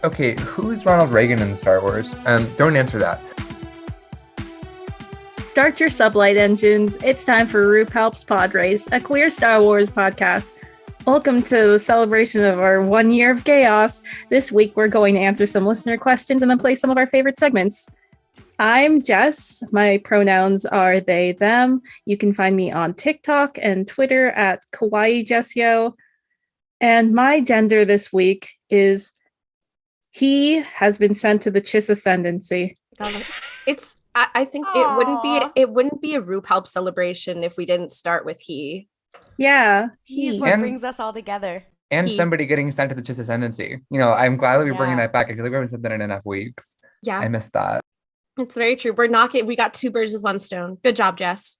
Okay, who's Ronald Reagan in Star Wars? Don't answer that. Start your sublight engines. It's time for RuPalp's Podrace, a queer Star Wars podcast. Welcome to the celebration of our 1 year of chaos. This week, we're going to answer some listener questions and then play some of our favorite segments. I'm Jess. My pronouns are they, them. You can find me on TikTok and Twitter at Kawaii Jessio. And my gender this week is he has been sent to the Chiss ascendancy. I think it wouldn't be a RuPalp celebration if we didn't start with he. Yeah, he is what brings us all together. And somebody getting sent to the Chiss ascendancy. You know, I'm glad that we're bringing that back. I feel like we haven't said that in enough weeks. Yeah, I missed that. It's very true. We got two birds with one stone. Good job, Jess.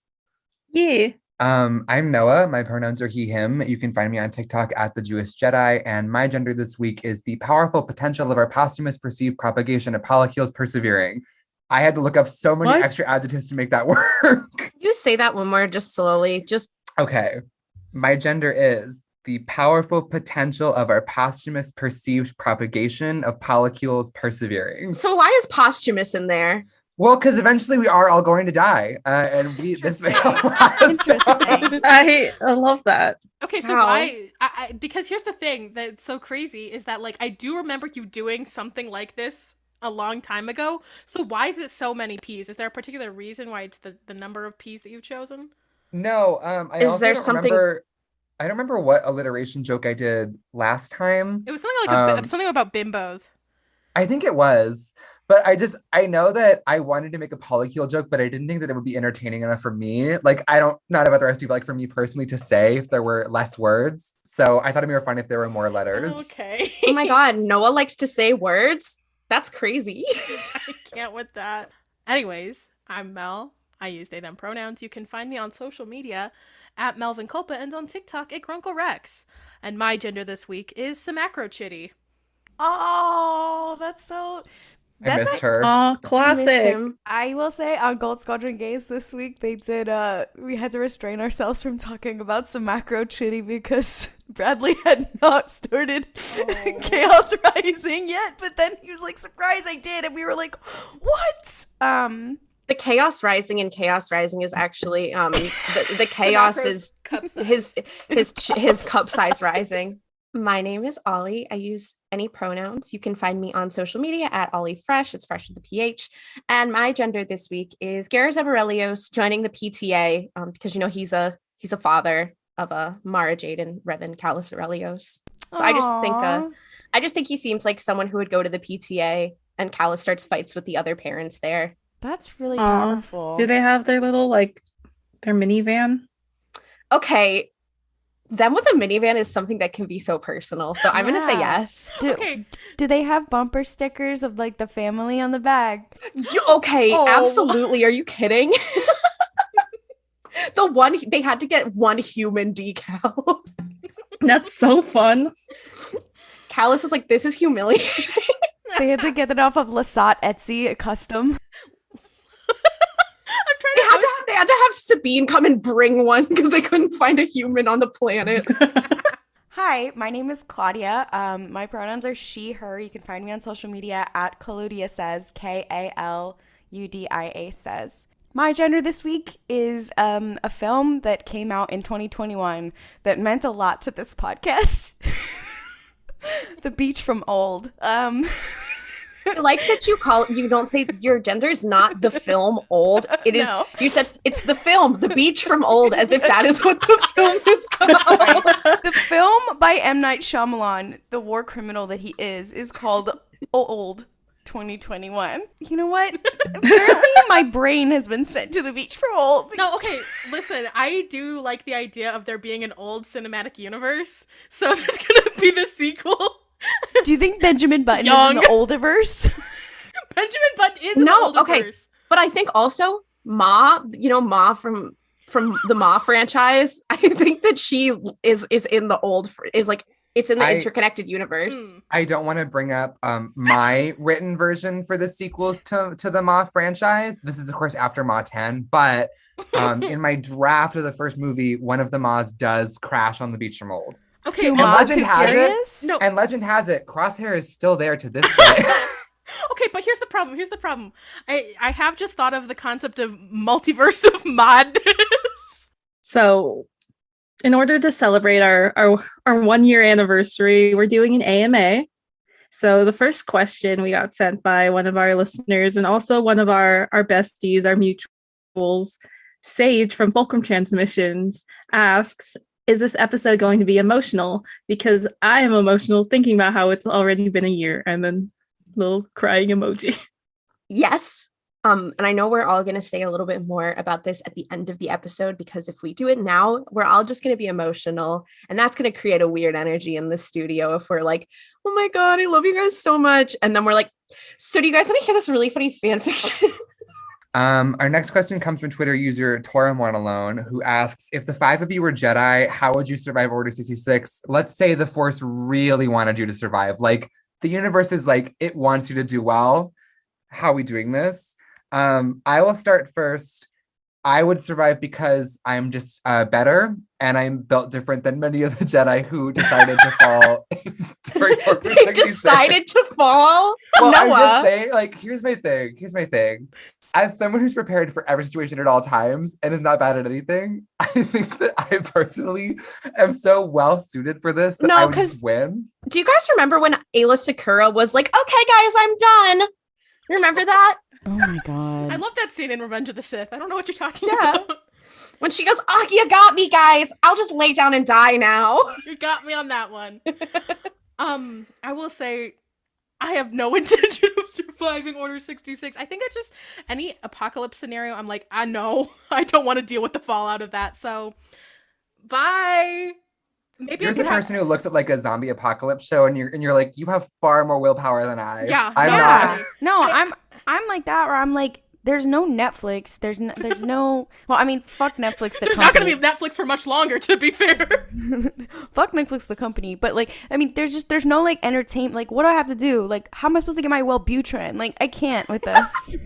Yeah. I'm Noah. My pronouns are he, him. You can find me on TikTok at the Jewish Jedi. And my gender this week is the powerful potential of our posthumous perceived propagation of polycules persevering. I had to look up so many extra adjectives to make that work. You say that one more, just slowly. Okay. My gender is the powerful potential of our posthumous perceived propagation of polycules persevering. So why is posthumous in there? Well, because eventually we are all going to die, and this may help us. Interesting. I love that. Okay, so why? Because here's the thing that's so crazy is that I do remember you doing something like this a long time ago. So why is it so many P's? Is there a particular reason why it's the number of P's that you've chosen? No, I don't remember what alliteration joke I did last time. It was something something about bimbos. I think it was, but I know that I wanted to make a polycule joke, but I didn't think that it would be entertaining enough for me. Not about the rest of you, but for me personally to say if there were less words. So I thought it'd be more fun if there were more letters. Okay. Oh my God, Noah likes to say words. That's crazy. I can't with that. Anyways, I'm Mel. I use they, them pronouns. You can find me on social media at Melvin Culpa and on TikTok at Grunkle Rex. And my gender this week is Samacro Chitty. Oh, that's I missed her. Oh, classic. I will say on Gold Squadron Gays this week, they did, we had to restrain ourselves from talking about some macro chitty because Bradley had not started Chaos Rising yet, but then he was like, surprise, I did. And we were like, what? The Chaos Rising in Chaos Rising is actually, the chaos is his cup size rising. My name is Ollie. I use any pronouns. You can find me on social media at Ollie Fresh. It's fresh with the PH. And my gender this week is Gareth Eberelios joining the PTA because he's a father of Mara Jade and Revan Callus Aurelios. So I just think he seems like someone who would go to the PTA and Callus starts fights with the other parents there. That's really powerful. Do they have their little their minivan? Okay. Them with a minivan is something that can be so personal. So I'm going to say yes. Do they have bumper stickers of the family on the back? Absolutely. Are you kidding? They had to get one human decal. That's so fun. Callus is like, this is humiliating. They had to get it off of Lasat Etsy, a custom. They had to have Sabine come and bring one because they couldn't find a human on the planet. Hi, my name is Claudia. My pronouns are she, her. You can find me on social media at Kaludia Says, Kaludia Says. My gender this week is a film that came out in 2021 that meant a lot to this podcast. The Beach from Old. I like that you don't say your gender is not the film Old. It is, no. You said it's the film, The Beach from Old, as if that is what the film is called. The film by M. Night Shyamalan, the war criminal that he is called Old 2021. You know what? Apparently my brain has been sent to the beach from Old. No, okay, listen, I do like the idea of there being an old cinematic universe, so there's gonna be the sequel. Do you think Benjamin Button is in the Oldiverse? Benjamin Button is in the Oldiverse. Okay. But I think also Ma from the Ma franchise, I think that she is in the it's in the interconnected universe. I don't want to bring up my written version for the sequels to the Ma franchise. This is, of course, after Ma 10, but in my draft of the first movie, one of the Ma's does crash on the beach from Old. Okay, Too And much, legend too has furious? it. No. And legend has it, Crosshair is still there to this day. Okay, but here's the problem. I have just thought of the concept of multiverse of MA-dness. So, in order to celebrate our 1 year anniversary, we're doing an AMA. So the first question we got sent by one of our listeners and also one of our besties, our mutuals, Sage from Fulcrum Transmissions, asks, is this episode going to be emotional? Because I am emotional thinking about how it's already been a year, and then little crying emoji. Yes. And I know we're all going to say a little bit more about this at the end of the episode, because if we do it now, we're all just going to be emotional, and that's going to create a weird energy in the studio if we're like, oh my God, I love you guys so much. And then we're like, so do you guys want to hear this really funny fan fiction? Our next question comes from Twitter user Torum1Alone, who asks, if the 5 of you were Jedi, how would you survive Order 66? Let's say the Force really wanted you to survive. Like, the universe is like, it wants you to do well. How are we doing this? I will start first. I would survive because I'm just better, and I'm built different than many of the Jedi who decided to fall during Order 66. They decided to fall? Well, I'm Noah. just saying, like, here's my thing. As someone who's prepared for every situation at all times and is not bad at anything, I think that I personally am so well suited for this that I would just win. Do you guys remember when Ayla Sakura was like, okay, guys, I'm done? Remember that? Oh my God. I love that scene in Revenge of the Sith. I don't know what you're talking Yeah. about. When she goes, oh, you got me, guys. I'll just lay down and die now. You got me on that one. I will say I have no intention of surviving Order 66. I think it's just any apocalypse scenario. I'm like, I know. I don't want to deal with the fallout of that. So, bye. Maybe You're the person who looks at like a zombie apocalypse show and you're like, you have far more willpower than I. Yeah. I'm yeah. not. No, I'm like that where I'm like, there's no Netflix. There's no. Well, I mean, fuck Netflix. There's not gonna be Netflix for much longer, to be fair. Fuck Netflix, the company. But like, I mean, there's no like entertainment. Like, what do I have to do? Like, how am I supposed to get my Wellbutrin? Like, I can't with this.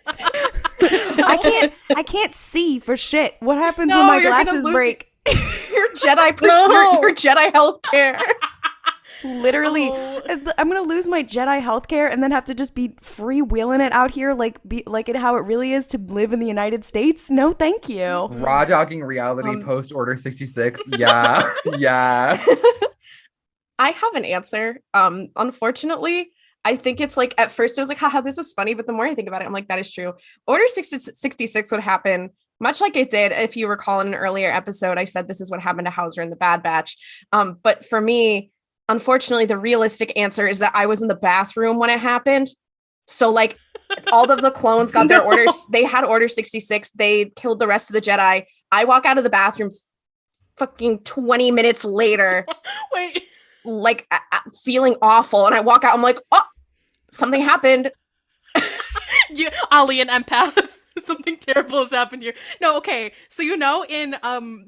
I can't see for shit. What happens when my glasses break? Your Jedi your Jedi healthcare. Literally, I'm gonna lose my Jedi healthcare and then have to just be freewheeling it out here, like how it really is to live in the United States. No, thank you. Raw dogging reality post Order 66. Yeah, yeah. I have an answer. Unfortunately, I think it's like at first I was like, haha, this is funny, but the more I think about it, I'm like, that is true. Order 66 would happen much like it did. If you recall in an earlier episode, I said this is what happened to Hauser in the Bad Batch. But for me, unfortunately, the realistic answer is that I was in the bathroom when it happened. So like all of the clones got their orders. They had Order 66. They killed the rest of the Jedi. I walk out of the bathroom fucking 20 minutes later. Wait. Like feeling awful. And I walk out. I'm like, oh, something happened. Ali, an empath. Something terrible has happened here. No, okay. So in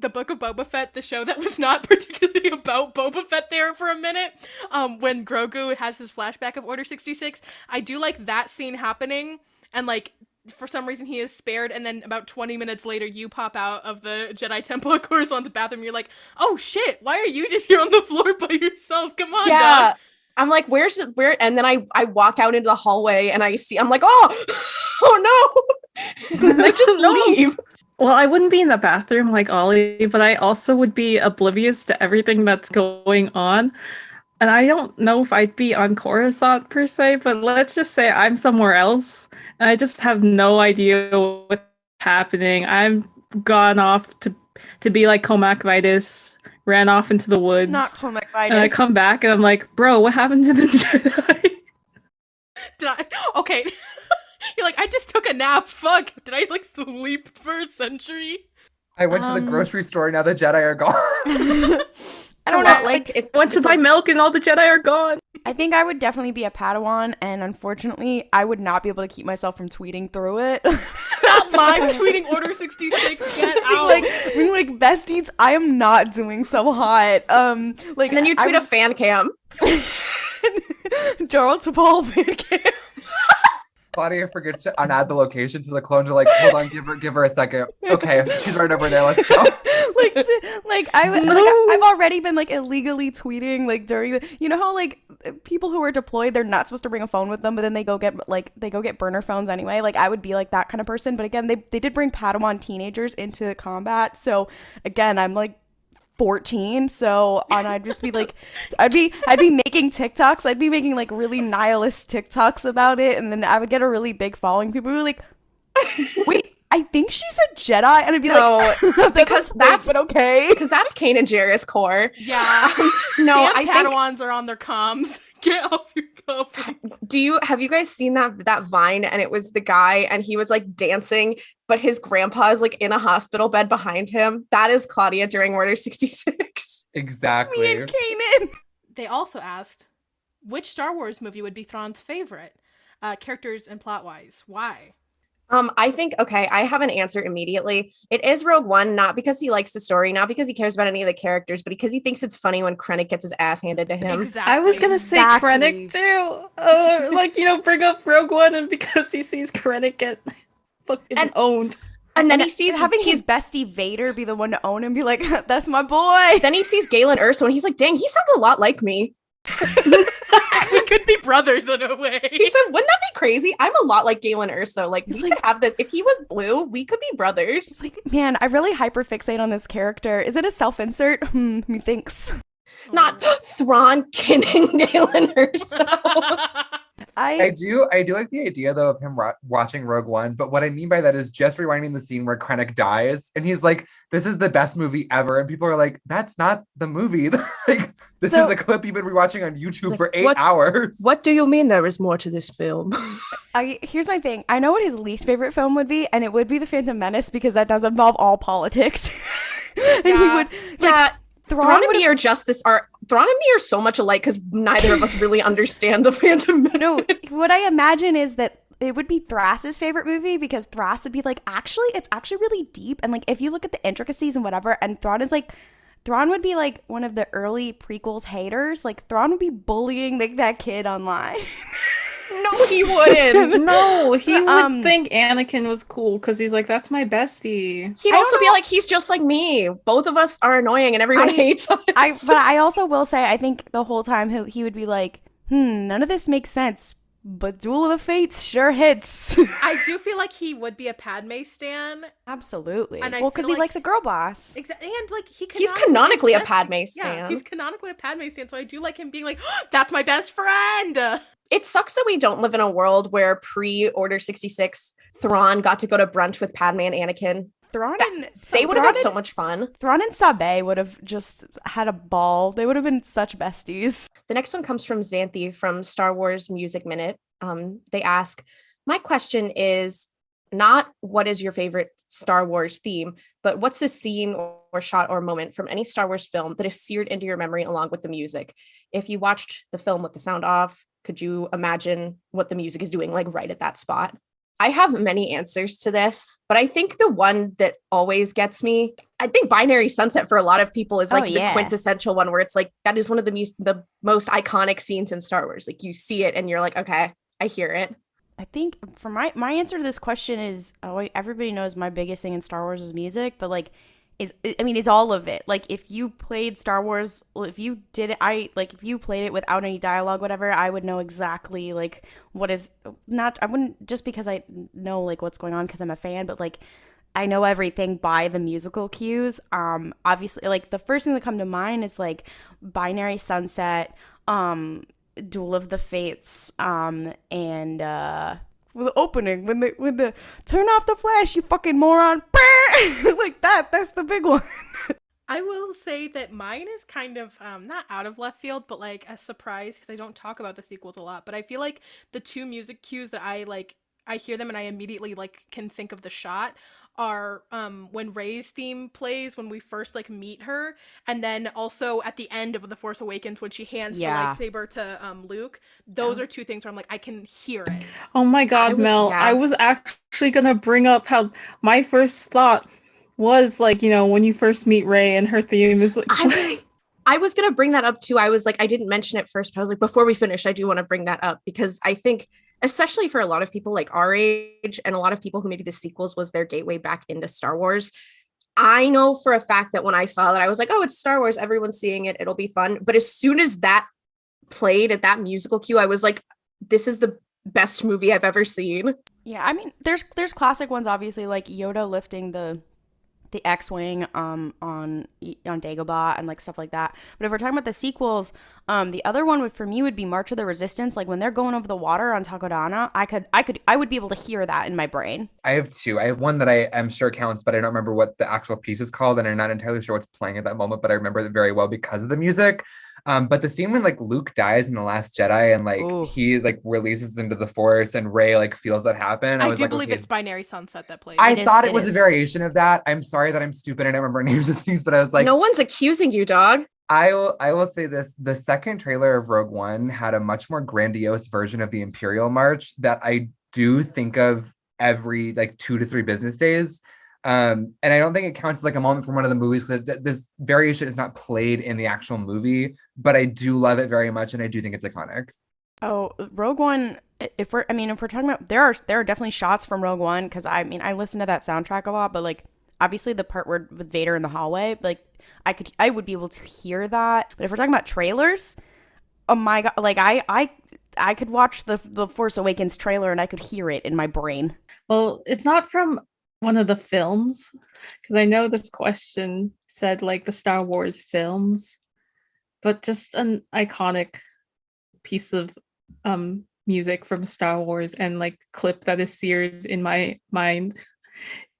the Book of Boba Fett, the show that was not particularly about Boba Fett there for a minute, when Grogu has his flashback of Order 66, I do like that scene happening, and like for some reason he is spared, and then about 20 minutes later you pop out of the Jedi Temple of Coruscant bathroom, you're like, oh shit, why are you just here on the floor by yourself? Come on, dog. I'm like, where? And then I walk out into the hallway and I'm like, oh no. And I just leave. Well, I wouldn't be in the bathroom like Ollie, but I also would be oblivious to everything that's going on. And I don't know if I'd be on Coruscant per se, but let's just say I'm somewhere else. And I just have no idea what's happening. I'm gone off to be like Comac Vitus, ran off into the woods. Not Comac Vitus. And I come back and I'm like, bro, what happened to the Jedi? Okay. You're like, I just took a nap. Fuck. Did I like sleep for a century? I went to the grocery store. Now the Jedi are gone. I don't know. Like, went to buy milk and all the Jedi are gone. I think I would definitely be a Padawan, and unfortunately, I would not be able to keep myself from tweeting through it. Not live tweeting Order 66. Get out. like besties, I am not doing so hot. And then you tweet a fan cam. Gerald to Paul fan cam. Claudia forgets to unadd the location to the clone to like, hold on, give her a second. Okay, she's right over there. Let's go. I've already been like illegally tweeting like during the, you know how like people who are deployed, they're not supposed to bring a phone with them, but then they go get burner phones anyway. Like I would be like that kind of person. But again, they did bring Padawan teenagers into combat, so again, I'm like 14, so and I'd just be like, I'd be making TikToks. I'd be making like really nihilist TikToks about it, and then I would get a really big following. People were like, wait, I think she's a Jedi, and I'd be like, because that's but okay, because that's Kanan Jarrus core. Yeah. No, Damn, Padawans are on their comms. Get off your comms. Have you guys seen that Vine? And it was the guy, and he was like dancing, but his grandpa is like in a hospital bed behind him. That is Claudia during Order 66. Exactly. Me and Kanan. They also asked, which Star Wars movie would be Thrawn's favorite? Characters and plot-wise. Why? I think, okay, I have an answer immediately. It is Rogue One, not because he likes the story, not because he cares about any of the characters, but because he thinks it's funny when Krennic gets his ass handed to him. Exactly. I was gonna say Krennic too. Bring up Rogue One, and because he sees Krennic get fucking owned. And then he sees having his bestie Vader be the one to own him, be like, that's my boy. Then he sees Galen Erso, and he's like, dang, he sounds a lot like me. We could be brothers in a way. He said, wouldn't that be crazy? I'm a lot like Galen Erso. Like, we could have this. If he was blue, we could be brothers. It's like, man, I really hyperfixate on this character. Is it a self-insert? Methinks. Not Thrawn killing Galen Erso. I do like the idea though of him watching Rogue One, but what I mean by that is just rewinding the scene where Krennic dies, and he's like, "This is the best movie ever," and people are like, "That's not the movie." Like, this is a clip you've been rewatching on YouTube for 8 hours. What do you mean there is more to this film? Here's my thing. I know what his least favorite film would be, and it would be The Phantom Menace because that does involve all politics. And he would, Thrawn and me are Thrawn and me are so much alike because neither of us really understand the Phantom Menace. No, what I imagine is that it would be Thras's favorite movie because Thras would be like, it's actually really deep, and like if you look at the intricacies and whatever, and Thrawn would be like one of the early prequels haters. Like Thrawn would be bullying that kid online. No, he wouldn't. No, he would think Anakin was cool because he's like, that's my bestie. He'd also be like, he's just like me. Both of us are annoying and everyone hates us. But I also will say, I think the whole time he would be like, none of this makes sense, but Duel of the Fates sure hits. I do feel like he would be a Padme stan. Absolutely. And because he likes a girl boss. Exactly. And like he's canonically a Padme stan. Yeah, he's canonically a Padme stan. So I do like him being like, that's my best friend. It sucks that we don't live in a world where pre-Order 66, Thrawn got to go to brunch with Padme and Anakin. They would have had so much fun. Thrawn and Sabe would have just had a ball. They would have been such besties. The next one comes from Xanthi from Star Wars Music Minute. They ask, my question is not what is your favorite Star Wars theme, but what's the scene or shot or moment from any Star Wars film that is seared into your memory along with the music? If you watched the film with the sound off, could you imagine what the music is doing like right at that spot? I have many answers to this, but I think the one that always gets me, I think Binary Sunset for a lot of people is like the quintessential one where it's like, that is one of the most iconic scenes in Star Wars. Like you see it and you're like, okay, I hear it. I think for my answer to this question is, everybody knows my biggest thing in Star Wars is music, but like, is all of it. Like if you played Star Wars, if you played it without any dialogue, whatever, I would know exactly like what is not, I wouldn't just because I know like what's going on because I'm a fan, but like I know everything by the musical cues. Obviously like the first thing that come to mind is like Binary Sunset, Duel of the Fates, and the opening when the turn off the flash, you fucking moron. Like that's the big one. I will say that mine is kind of not out of left field, but like a surprise because I don't talk about the sequels a lot, but I feel like the two music cues that I hear them and I immediately like can think of the shot are when Rey's theme plays when we first like meet her, and then also at the end of The Force Awakens when she hands the lightsaber to Luke. Those are two things where I'm like, I can hear it. Oh my god, Mel. I was actually gonna bring up how my first thought was like, when you first meet Rey and her theme is like I was gonna bring that up too. I was like, I didn't mention it first, but I was like, before we finish, I do want to bring that up because I think especially for a lot of people like our age and a lot of people who maybe the sequels was their gateway back into Star Wars, I know for a fact that when I saw that, I was like, oh, it's Star Wars. Everyone's seeing it. It'll be fun. But as soon as that played at that musical cue, I was like, this is the best movie I've ever seen. Yeah, I mean, there's classic ones, obviously, like Yoda lifting the X-Wing on Dagobah and like stuff like that. But if we're talking about the sequels, the other one for me would be March of the Resistance. Like when they're going over the water on Takodana, I would be able to hear that in my brain. I have two. I have one that I am sure counts, but I don't remember what the actual piece is called, and I'm not entirely sure what's playing at that moment, but I remember it very well because of the music. But the scene when like Luke dies in The Last Jedi and like he like releases into the Force and Rey like feels that happen. I do believe it's Binary Sunset that plays. I thought it was a variation of that. I'm sorry that I'm stupid and I don't remember names of things, but I was like, no one's accusing you, dog. I will say this: the second trailer of Rogue One had a much more grandiose version of the Imperial March that I do think of every like 2 to 3 business days. And I don't think it counts as like a moment from one of the movies because this variation is not played in the actual movie, but I do love it very much and I do think it's iconic. Oh, Rogue One, if we're talking about, there are definitely shots from Rogue One, because I mean I listen to that soundtrack a lot, but like obviously the part where with Vader in the hallway, like I would be able to hear that. But if we're talking about trailers, oh my god, like I could watch the Force Awakens trailer and I could hear it in my brain. Well, it's not from one of the films, because I know this question said like the Star Wars films, but just an iconic piece of music from Star Wars and like clip that is seared in my mind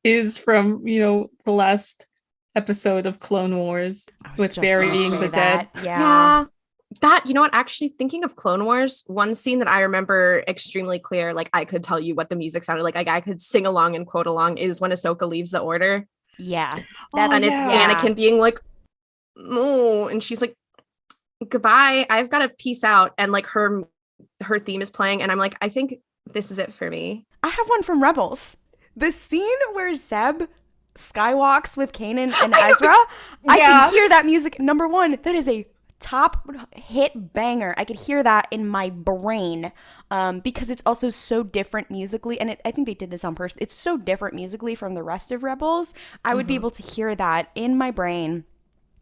is from, you know, the last episode of Clone Wars with burying the dead. Yeah. That, you know what, actually thinking of Clone Wars, one scene that I remember extremely clear, like I could tell you what the music sounded like I could sing along and quote along, is when Ahsoka leaves the Order. Yeah. And it's Anakin being like, oh, and she's like, goodbye, I've got to peace out. And like her theme is playing. And I'm like, I think this is it for me. I have one from Rebels. The scene where Zeb skywalks with Kanan and Ezra, I can hear that music. Number one, that is a top hit banger. I could hear that in my brain because it's also so different musically, and I think they did this on purpose. It's so different musically from the rest of Rebels. I would be able to hear that in my brain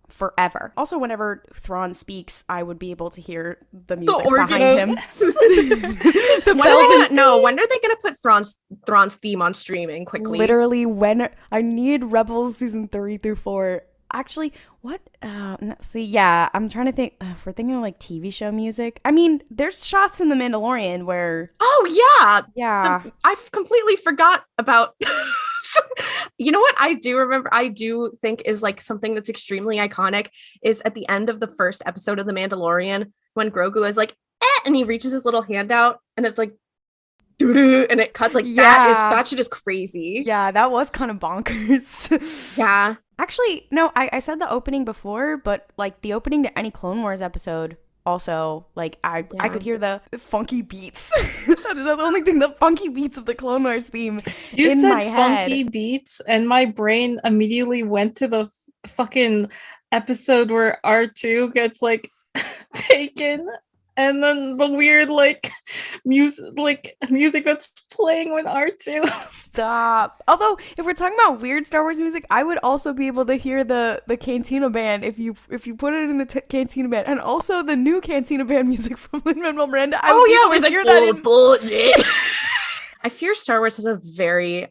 forever. Also, whenever Thrawn speaks, I would be able to hear the music behind him. When are they gonna put Thrawn's theme on streaming quickly? Literally, when I need Rebels season 3 through 4. Actually, what? I'm trying to think. If we're thinking of like TV show music, I mean, there's shots in The Mandalorian where. Oh yeah. I completely forgot about. You know what I do think is like something that's extremely iconic is at the end of the first episode of The Mandalorian when Grogu is like, and he reaches his little hand out and it's like, doo-doo, and it cuts like that shit is crazy. Yeah, that was kind of bonkers. Yeah. Actually, no, I said the opening before, but like the opening to any Clone Wars episode also, like I could hear the funky beats. That is the only thing, the funky beats of the Clone Wars theme in my head. You said funky beats and my brain immediately went to the fucking episode where R2 gets like taken. And then the weird like music that's playing with R2. Stop. Although if we're talking about weird Star Wars music, I would also be able to hear the Cantina Band if you put it in the Cantina Band, and also the new Cantina Band music from Lin-Manuel Miranda. I would hear that. I fear Star Wars has a very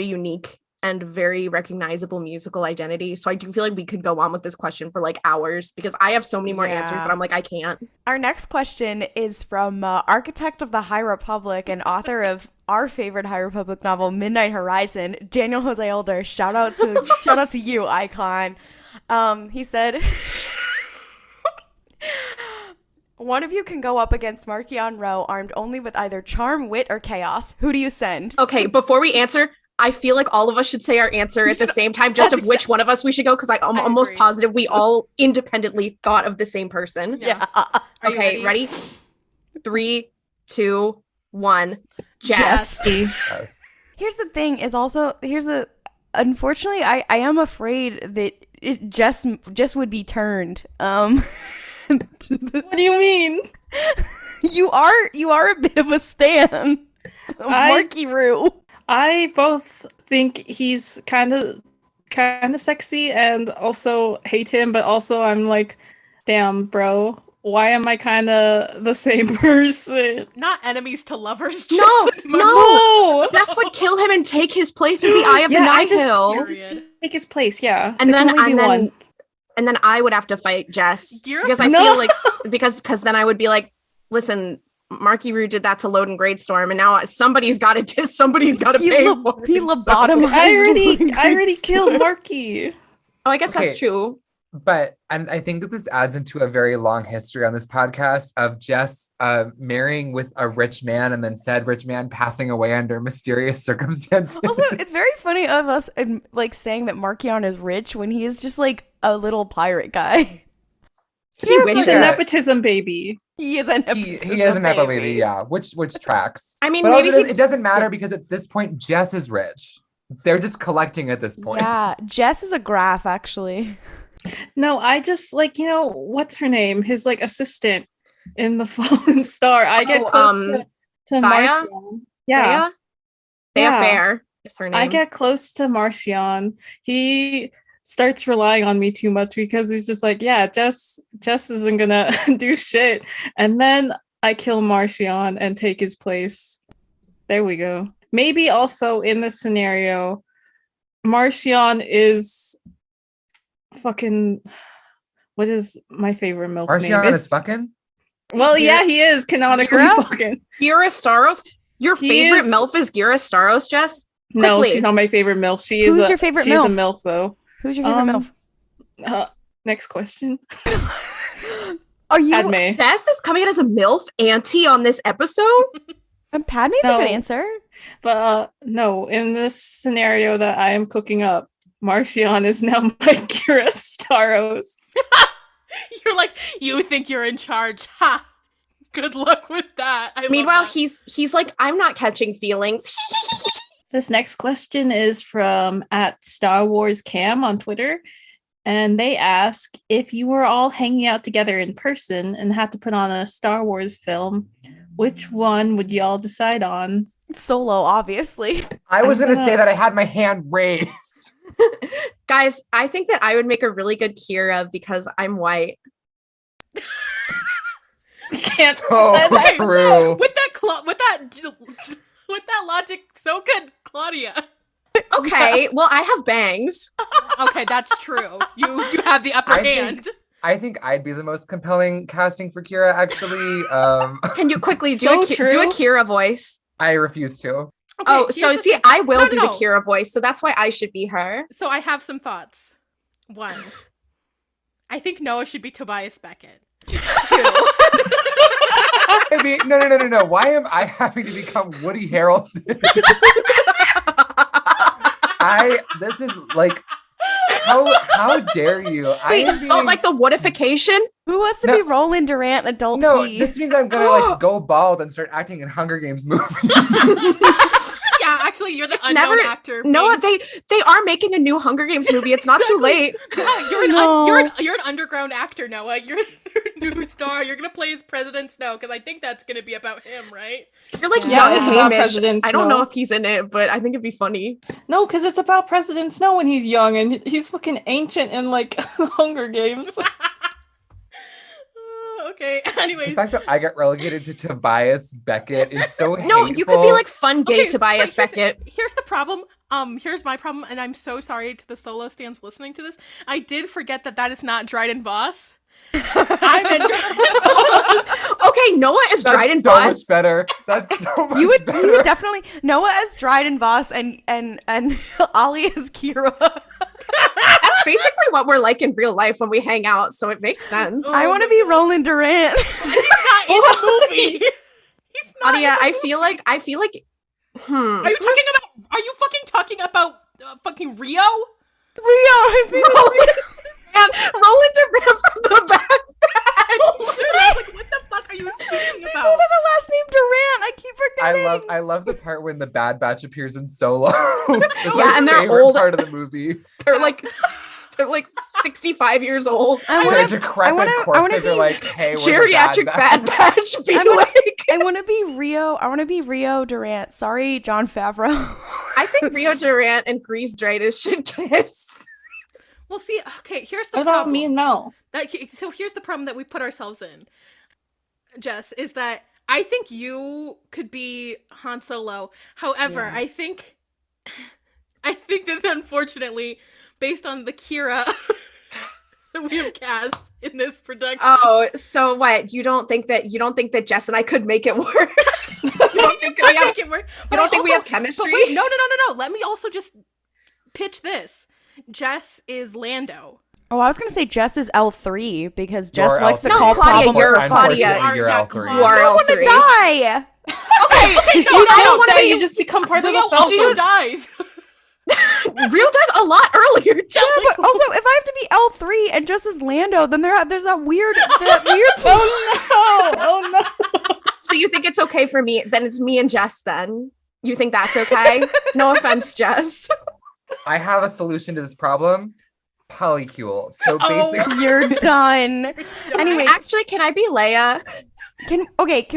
unique and very recognizable musical identity. So I do feel like we could go on with this question for like hours because I have so many more answers, but I'm like, I can't. Our next question is from architect of the High Republic and author of our favorite High Republic novel, Midnight Horizon, Daniel Jose Elder. Shout out to you, icon. He said, one of you can go up against Marchion Ro armed only with either charm, wit, or chaos. Who do you send? Okay, before we answer, I feel like all of us should say our answer at the same time, just of which one of us we should go, because I'm almost positive we all independently thought of the same person. Yeah. Okay, ready? 3, 2, 1. Jess. Here's the thing is also, unfortunately, I am afraid that Jess would be turned. What do you mean? You are a bit of a stan of Marky Roo. I both think he's kind of kind of sexy and also hate him, but also I'm like, damn, bro, why am I kind of the same person? Not enemies to lovers. No, Jason no. Jess would kill him and take his place in the Eye of the Nihil. Take his place, yeah. And then I would have to fight Jess because I feel like because then I would be like, listen, Marky Roo did that to Loden Greatstorm, and now somebody's got to pay for it. He lobotomized. I already killed Marky. Oh, I guess that's true. But and I think that this adds into a very long history on this podcast of Jess marrying with a rich man and then said rich man passing away under mysterious circumstances. Also, it's very funny of us like saying that Markion is rich when he is just like a little pirate guy. He's a nepotism baby. He is a nepotism he is a nepo baby, yeah. Which tracks. I mean, but maybe it doesn't matter because at this point Jess is rich. They're just collecting at this point. Yeah, Jess is a graph actually. No, I just like, what's her name? His like assistant in the Fallen Star. I get close to Marcion. Yeah. Thea Fair is her name. I get close to Marcion. He starts relying on me too much because he's just like, yeah, Jess isn't gonna do shit. And then I kill Marcion and take his place. There we go. Maybe also in this scenario, Marcion is fucking, what is my favorite MILF's name? Marcion is fucking? Well, yeah, he is canonically fucking. Gira Staros? Your favorite MILF is Gira Staros, Jess? No, she's not my favorite MILF. Who's your favorite MILF? She's a MILF, though. Who's your favorite MILF? Next question. Are you? Padme. Jess is coming in as a MILF auntie on this episode? And Padme's a good answer. But no, in this scenario that I am cooking up, Marcion is now my Gira Staros. You're like, you think you're in charge. Ha! Good luck with that. Meanwhile, he's like, I'm not catching feelings. This next question is from @StarWarsCam on Twitter. And they ask, if you were all hanging out together in person and had to put on a Star Wars film, which one would y'all decide on? Solo, obviously. I was going to say that I had my hand raised. Guys, I think that I would make a really good Kira because I'm white. We can't. So true. With that logic, so good, Claudia. Okay, well, I have bangs. Okay, that's true. You have the upper hand. I think I'd be the most compelling casting for Kira, actually. Can you quickly do a Kira voice? I refuse to. Okay, so see, I will do the Kira voice, so that's why I should be her. So I have some thoughts. 1, I think Noah should be Tobias Beckett. 2, I mean, no. Why am I having to become Woody Harrelson? This is like, how dare you? Like the whatification? Who wants to be Roland Durant adult? No, this means I'm gonna go bald and start acting in Hunger Games movies. Yeah, actually, you're the unknown actor. No, they are making a new Hunger Games movie. It's not too late. Yeah, you're an underground actor, Noah. You're a new star. You're gonna play as President Snow because I think that's gonna be about him, right? You're like young it's about President Snow. I don't know if he's in it, but I think it'd be funny. No, because it's about President Snow when he's young and he's fucking ancient in like Hunger Games. Okay, anyways. The fact that I got relegated to Tobias Beckett is so No, hateful. you could be like fun gay Tobias Beckett. Here's the problem. Here's my problem, and I'm so sorry to the solo stands listening to this. I did forget that is not Dryden Voss. I'm in Dryden Voss. Okay, Noah is Dryden so Voss. Much better. That's so much You would definitely Noah as Dryden Voss and Ollie as Kira. That's basically what we're like in real life when we hang out, so it makes sense. I want to be Roland Durant. He's not in the movie. He's not. Nadia, I feel like. Are you fucking talking about fucking Rio? His name is Rio. And Roland Durant from the Bad Batch. Like, what the fuck are you speaking They about? both have the last name Durant. I keep forgetting. I love the part when the Bad Batch appears in Solo. It's Yeah, and they're favorite old. part of the movie. They're like 65 years old. Their decrepit corpses are like, hey, we're Geriatric the Bad Batch. I want to be Rio. I want to be Rio Durant. Sorry, Jon Favreau. I think Rio Durant and Grease Dreytus should kiss. Well, see, okay, here's the What about problem. me and Mel? So here's the problem that we put ourselves in, Jess, is that I think you could be Han Solo. However, Yeah. I think that unfortunately, based on the Kira that we have cast in this production. Oh, so what? You don't think that Jess and I could make it work? You don't think that we have, make it work. you But don't I think we also- have chemistry? But wait, no. Let me also just pitch this. Jess is Lando. Oh, I was gonna say Jess is L3 because Jess You're likes to L3. No, call Claudia, problems. you're with Claudia. Unfortunately, you're Yeah, L3. You are I want to L3. die. Okay, You I don't don't wanna die, be- you just become part of Rio the also Falcon. dies. Real does a lot earlier too. Yeah, but also if I have to be L3 and Jess is Lando, then there's that weird Oh no! So you think it's okay for me? Then it's me and Jess. Then you think that's okay? No offense, Jess. I have a solution to this problem. Polycule. So basically, You're done. Anyway, Actually, can I be Leia? can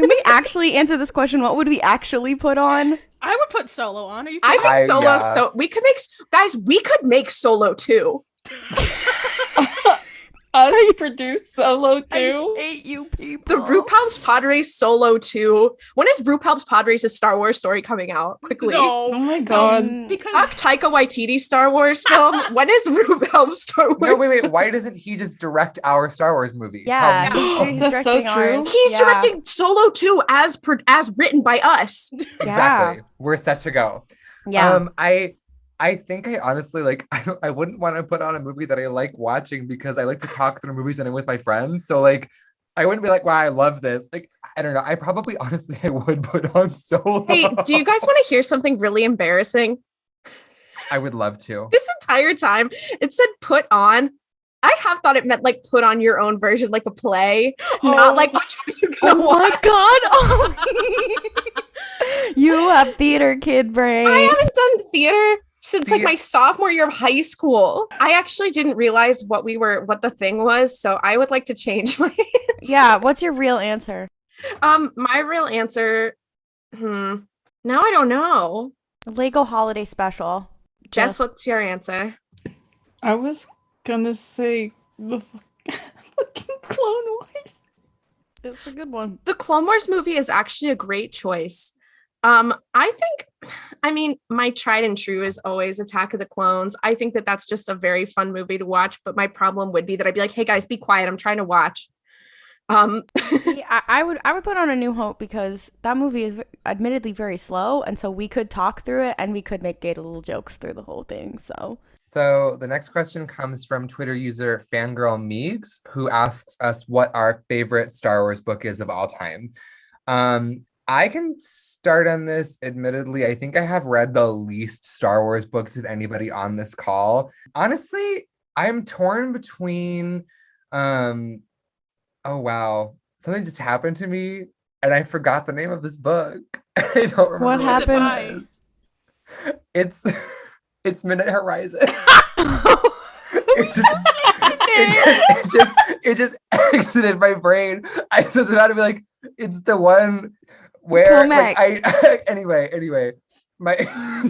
we actually answer this question? What would we actually put on? I would put Solo on. Are you I kidding? think Solo. yeah. So we could make guys. We could make Solo too. Us produce Solo I too. hate you people. The RuPalp's Podrace Solo 2. When is RuPalp's Podrace's Star Wars story coming out? Quickly. Oh No, my god! because Fuck Taika Waititi Star Wars film. When is RuPalp's Star Wars? no, wait. Why doesn't he just direct our Star Wars movie? Yeah, How- he's That's so directing true. ours. He's Yeah. directing Solo 2 as written by us. Exactly. We're set to go. Yeah. I think I honestly I wouldn't want to put on a movie that I like watching because I like to talk through movies and I'm with my friends. So like I wouldn't be like, wow, I love this. Like, I don't know. I probably honestly I would put on Solo. Hey, do you guys want to hear something really embarrassing? I would love to. This entire time it said put on. I have thought it meant like put on your own version, like a play, not like which one you Oh gonna watch. my god! You have theater kid brain. I haven't done theater since like The- my sophomore year of high school. I actually didn't realize what the thing was, so I would like to change my answer. Yeah, what's your real answer? My real answer, now I don't know. Lego holiday special. Jess, Just- what's your answer? I was gonna say the fucking Clone Wars. It's a good one. The Clone Wars movie is actually a great choice. I mean, my tried and true is always Attack of the Clones. I think that that's just a very fun movie to watch, but my problem would be that I'd be like, hey guys, be quiet. I'm trying to watch. See, I would put on A New Hope because that movie is admittedly very slow, and so we could talk through it and we could make gay little jokes through the whole thing. So the next question comes from Twitter user Fangirl Meegs, who asks us what our favorite Star Wars book is of all time. I can start on this. Admittedly, I think I have read the least Star Wars books of anybody on this call. Honestly, I'm torn between oh wow, something just happened to me and I forgot the name of this book. I don't remember What happened? it is. It's Midnight Horizon. It just exited my brain. I was about to be like, it's the one where like, anyway, my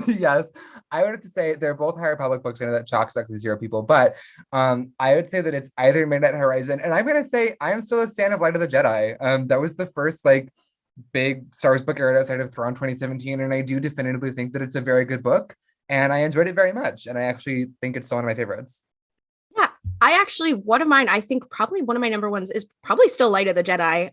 yes, I wanted to say they're both High Republic books. I know that shocks like 0 people, but I would say that it's either Midnight Horizon, and I'm gonna say I am still a stan of Light of the Jedi. That was the first like big Star Wars book I read outside of Thrawn 2017, and I do definitively think that it's a very good book, and I enjoyed it very much, and I actually think it's still one of my favorites. Yeah, I actually, one of mine, I think probably one of my number ones is probably still Light of the Jedi.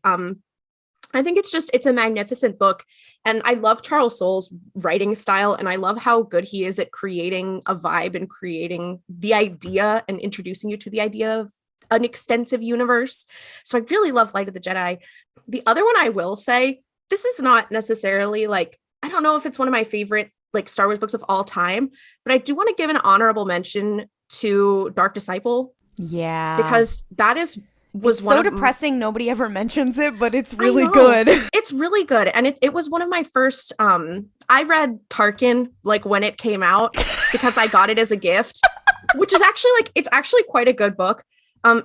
I think it's a magnificent book, and I love Charles Soule's writing style, and I love how good he is at creating a vibe and creating the idea and introducing you to the idea of an extensive universe. So I really love Light of the Jedi. The other one I will say, this is not necessarily like, I don't know if it's one of my favorite like Star Wars books of all time, but I do want to give an honorable mention to Dark Disciple, Yeah. because that was it's one so of depressing nobody ever mentions it, but it's I really know. good. It's really good. And it was one of my first, I read Tarkin like when it came out because I got it as a gift, which is actually like, it's actually quite a good book.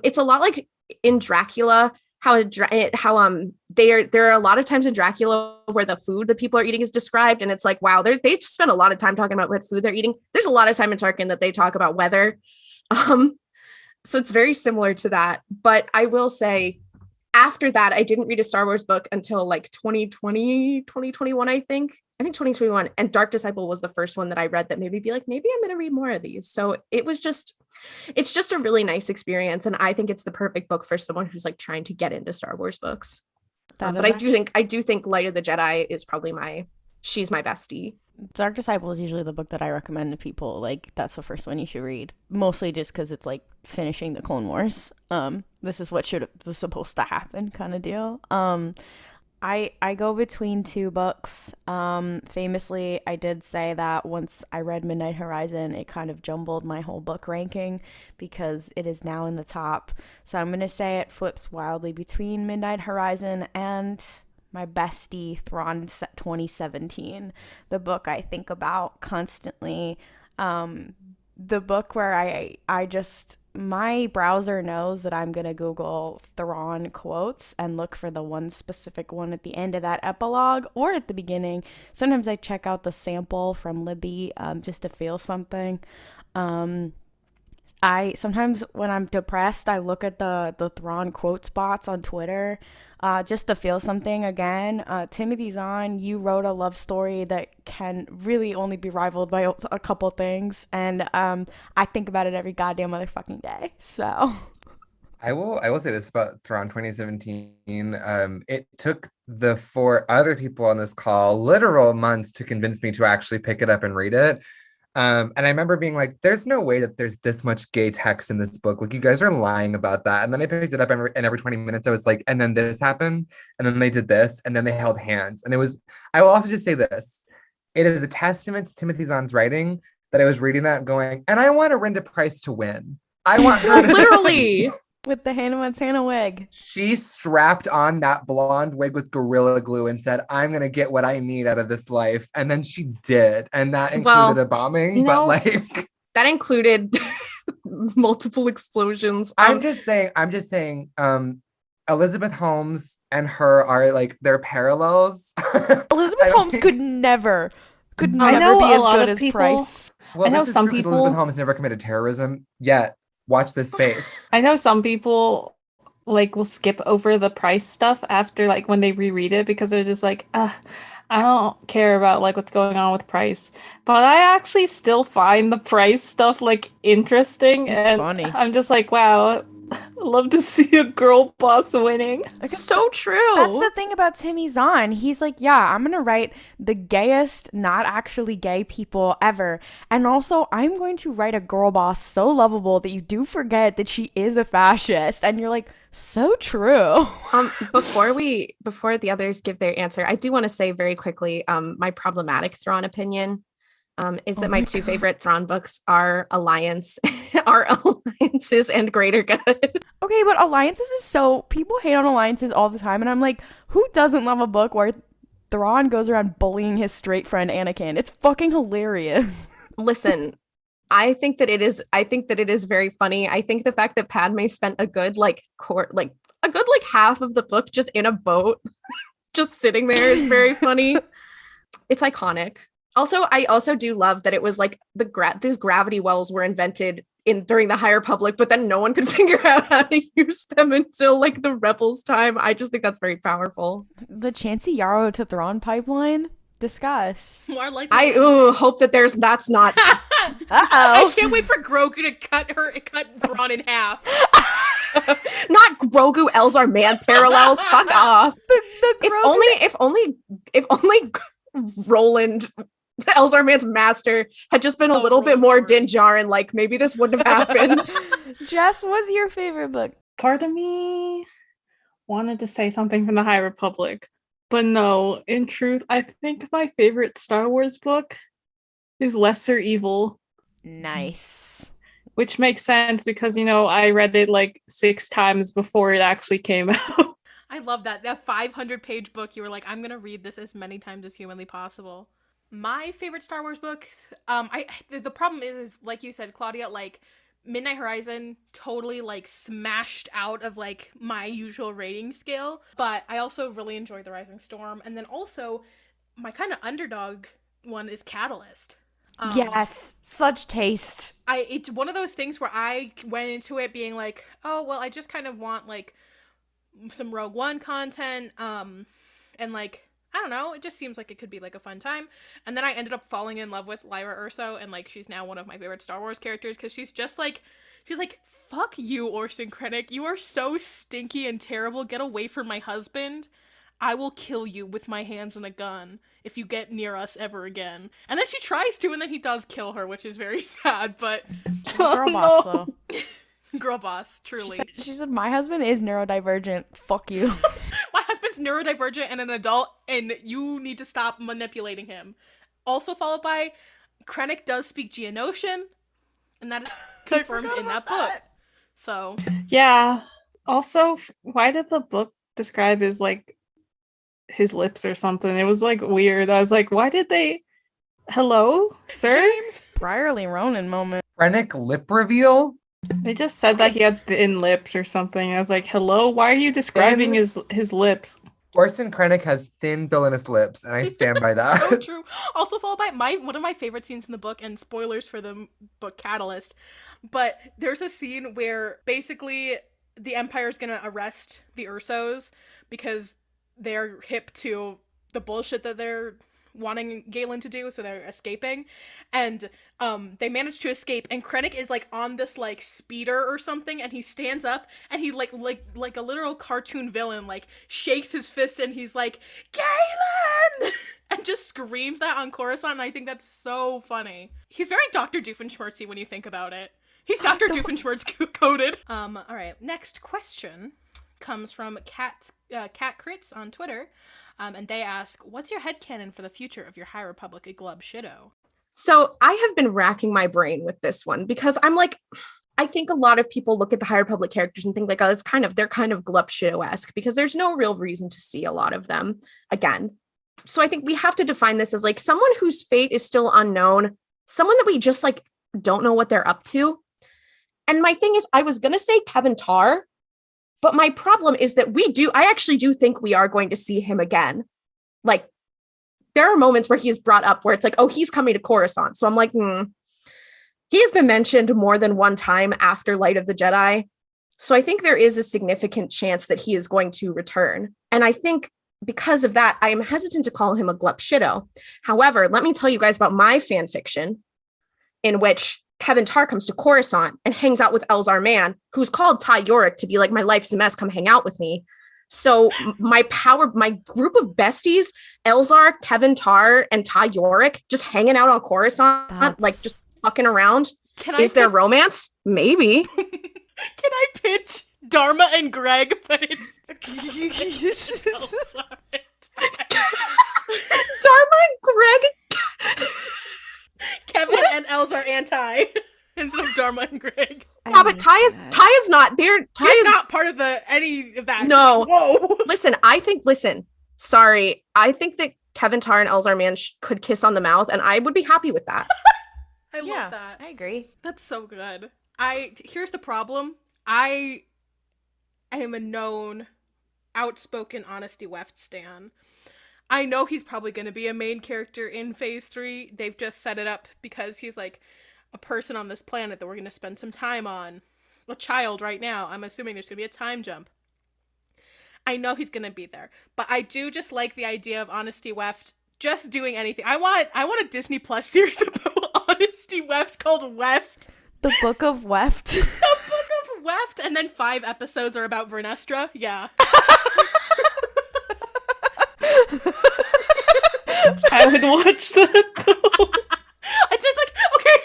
It's a lot like in Dracula, there are a lot of times in Dracula where the food that people are eating is described, and it's like, wow, they spend a lot of time talking about what food they're eating. There's a lot of time in Tarkin that they talk about weather. So it's very similar to that. But I will say, after that, I didn't read a Star Wars book until like 2020, 2021, I think 2021. And Dark Disciple was the first one that I read that made me be like, maybe I'm going to read more of these. So it's just a really nice experience. And I think it's the perfect book for someone who's like trying to get into Star Wars books. But I do think Light of the Jedi is probably she's my bestie. Dark Disciple is usually the book that I recommend to people. Like, that's the first one you should read. Mostly just because it's like finishing the Clone Wars. This is what was supposed to happen, kind of deal. I go between two books. Famously, I did say that once I read Midnight Horizon, it kind of jumbled my whole book ranking because it is now in the top. So I'm going to say it flips wildly between Midnight Horizon and my bestie, Thrawn 2017, the book I think about constantly. The book where I just, my browser knows that I'm going to Google Thrawn quotes and look for the one specific one at the end of that epilogue or at the beginning. Sometimes I check out the sample from Libby just to feel something. Sometimes when I'm depressed, I look at the Thrawn quote spots on Twitter just to feel something again. Timothy Zahn, you wrote a love story that can really only be rivaled by a couple things, and I think about it every goddamn motherfucking day. So I will say this about Thrawn 2017. It took the 4 other people on this call literal months to convince me to actually pick it up and read it. And I remember being like, there's no way that there's this much gay text in this book. Like, you guys are lying about that. And then I picked it up and every 20 minutes I was like, and then this happened. And then they did this. And then they held hands. And I will also just say this. It is a testament to Timothy Zahn's writing that I was reading that and going, and I want Arinda Price to win. I want her to literally. With the Hannah Montana wig. She strapped on that blonde wig with Gorilla Glue and said, I'm going to get what I need out of this life. And then she did. And that included a bombing, but like... That included multiple explosions. I'm just saying, Elizabeth Holmes and her are like, they're parallels. Elizabeth Holmes could never be as good as Price. Well, I know some people... Elizabeth Holmes never committed terrorism yet. Watch this space. I know some people like will skip over the Price stuff after like when they reread it because they're just like, I don't care about like what's going on with Price. But I actually still find the Price stuff like interesting. It's funny. I'm just like, wow, I love to see a girl boss winning. So true. That's the thing about Timmy Zahn. He's like, yeah, I'm gonna write the gayest, not actually gay people ever, and also I'm going to write a girl boss so lovable that you do forget that she is a fascist, and you're like, so true. Before the others give their answer, I do want to say very quickly, my problematic Thrawn opinion is that my two favorite Thrawn books are Alliances and Greater Good. Okay, but Alliances is so... People hate on Alliances all the time, and I'm like, who doesn't love a book where Thrawn goes around bullying his straight friend Anakin? It's fucking hilarious. Listen, I think that it is very funny. I think the fact that Padme spent a good half of the book just in a boat, just sitting there is very funny. It's iconic. Also, I also do love that it was like these gravity wells were invented during the High Republic, but then no one could figure out how to use them until like the Rebels' time. I just think that's very powerful. The Chancey Yarrow to Thrawn pipeline? Discuss. More like I hope that that's not. I can't wait for Grogu to cut Thrawn in half. Not Grogu Elzar Mann parallels. Fuck off. If only Roland, Elzar Mann's master, had just been a little bit more Din Djarin, like maybe this wouldn't have happened. Jess, what's your favorite book? Part of me wanted to say something from the High Republic, but no, in truth, I think my favorite Star Wars book is Lesser Evil. Nice. Which makes sense because, I read it like 6 times before it actually came out. I love that 500-page book. You were like, I'm going to read this as many times as humanly possible. My favorite Star Wars book, the problem is like you said, Claudia, like Midnight Horizon totally like smashed out of like my usual rating scale, but I also really enjoyed The Rising Storm. And then also my kind of underdog one is Catalyst. Yes, such taste. It's one of those things where I went into it being like, oh well, I just kind of want like some Rogue One content, and like I don't know, it just seems like it could be like a fun time. And then I ended up falling in love with Lyra Erso, and like she's now one of my favorite Star Wars characters because she's like, fuck you, Orson Krennic, you are so stinky and terrible. Get away from my husband. I will kill you with my hands and a gun if you get near us ever again. And then she tries to, and then he does kill her, which is very sad, but She's a girl boss, though. Girl boss, truly. She said, my husband is neurodivergent. Fuck you. My husband's neurodivergent and an adult, and you need to stop manipulating him. Also followed by, Krennic does speak Geonosian, and that is confirmed in that book. So. Yeah. Also, why did the book describe his lips or something? It was like weird. I was like, why did they... Hello, sir? James? Brierly Ronan moment. Krennic lip reveal? They just said that he had thin lips or something. I was like, hello? Why are you describing his lips? Orson Krennic has thin, villainous lips, and I stand by that. So true. Also followed by one of my favorite scenes in the book, and spoilers for the book Catalyst, but there's a scene where basically the Empire's gonna arrest the Ursos because they're hip to the bullshit that they're wanting Galen to do, so they're escaping, and they manage to escape, and Krennic is like on this like speeder or something, and he stands up and he like a literal cartoon villain like shakes his fist and he's like, Galen, and just screams that on Coruscant, and I think that's so funny. He's very Dr. Doofenshmirtzy when you think about it. He's Dr. Doofenshmirtz coded. All right, next question comes from Cat Crits on Twitter. And they ask, what's your headcanon for the future of your High Republic Glub Shido? So I have been racking my brain with this one because I'm like, I think a lot of people look at the High Republic characters and think like, oh, they're kind of Glub Shido-esque because there's no real reason to see a lot of them again. So I think we have to define this as like someone whose fate is still unknown, someone that we just like don't know what they're up to. And my thing is, I was going to say Kevin Tarr, but my problem is that I actually do think we are going to see him again. Like, there are moments where he is brought up where it's like, oh, he's coming to Coruscant. So I'm like, He has been mentioned more than one time after Light of the Jedi. So I think there is a significant chance that he is going to return. And I think because of that, I am hesitant to call him a Glup Shido. However, let me tell you guys about my fan fiction in which Kevin Tarr comes to Coruscant and hangs out with Elzar Mann, who's called Ty Yorick to be like, my life's a mess, come hang out with me. So my group of besties, Elzar, Kevin Tarr, and Ty Yorick, just hanging out on Coruscant, like just fucking around. Is there romance? Maybe. Can I pitch Dharma and Greg, but it's Dharma and Greg. Kevin and Elzar anti instead of Dharma and Greg. Yeah, but Ty is not there. Ty is not part of any of that. No. Whoa. Listen, I think that Kevin Tarr and Elzar Mann could kiss on the mouth, and I would be happy with that. I love that. I agree. That's so good. Here's the problem. I am a known outspoken Honesty Weft stan. I know he's probably going to be a main character in Phase 3. They've just set it up because he's like a person on this planet that we're going to spend some time on. A child right now. I'm assuming there's going to be a time jump. I know he's going to be there. But I do just like the idea of Honesty Weft just doing anything. I want a Disney Plus series about Honesty Weft called Weft. The Book of Weft. The Book of Weft. And then 5 episodes are about Vernestra. Yeah. I would watch that though. It's just like, okay.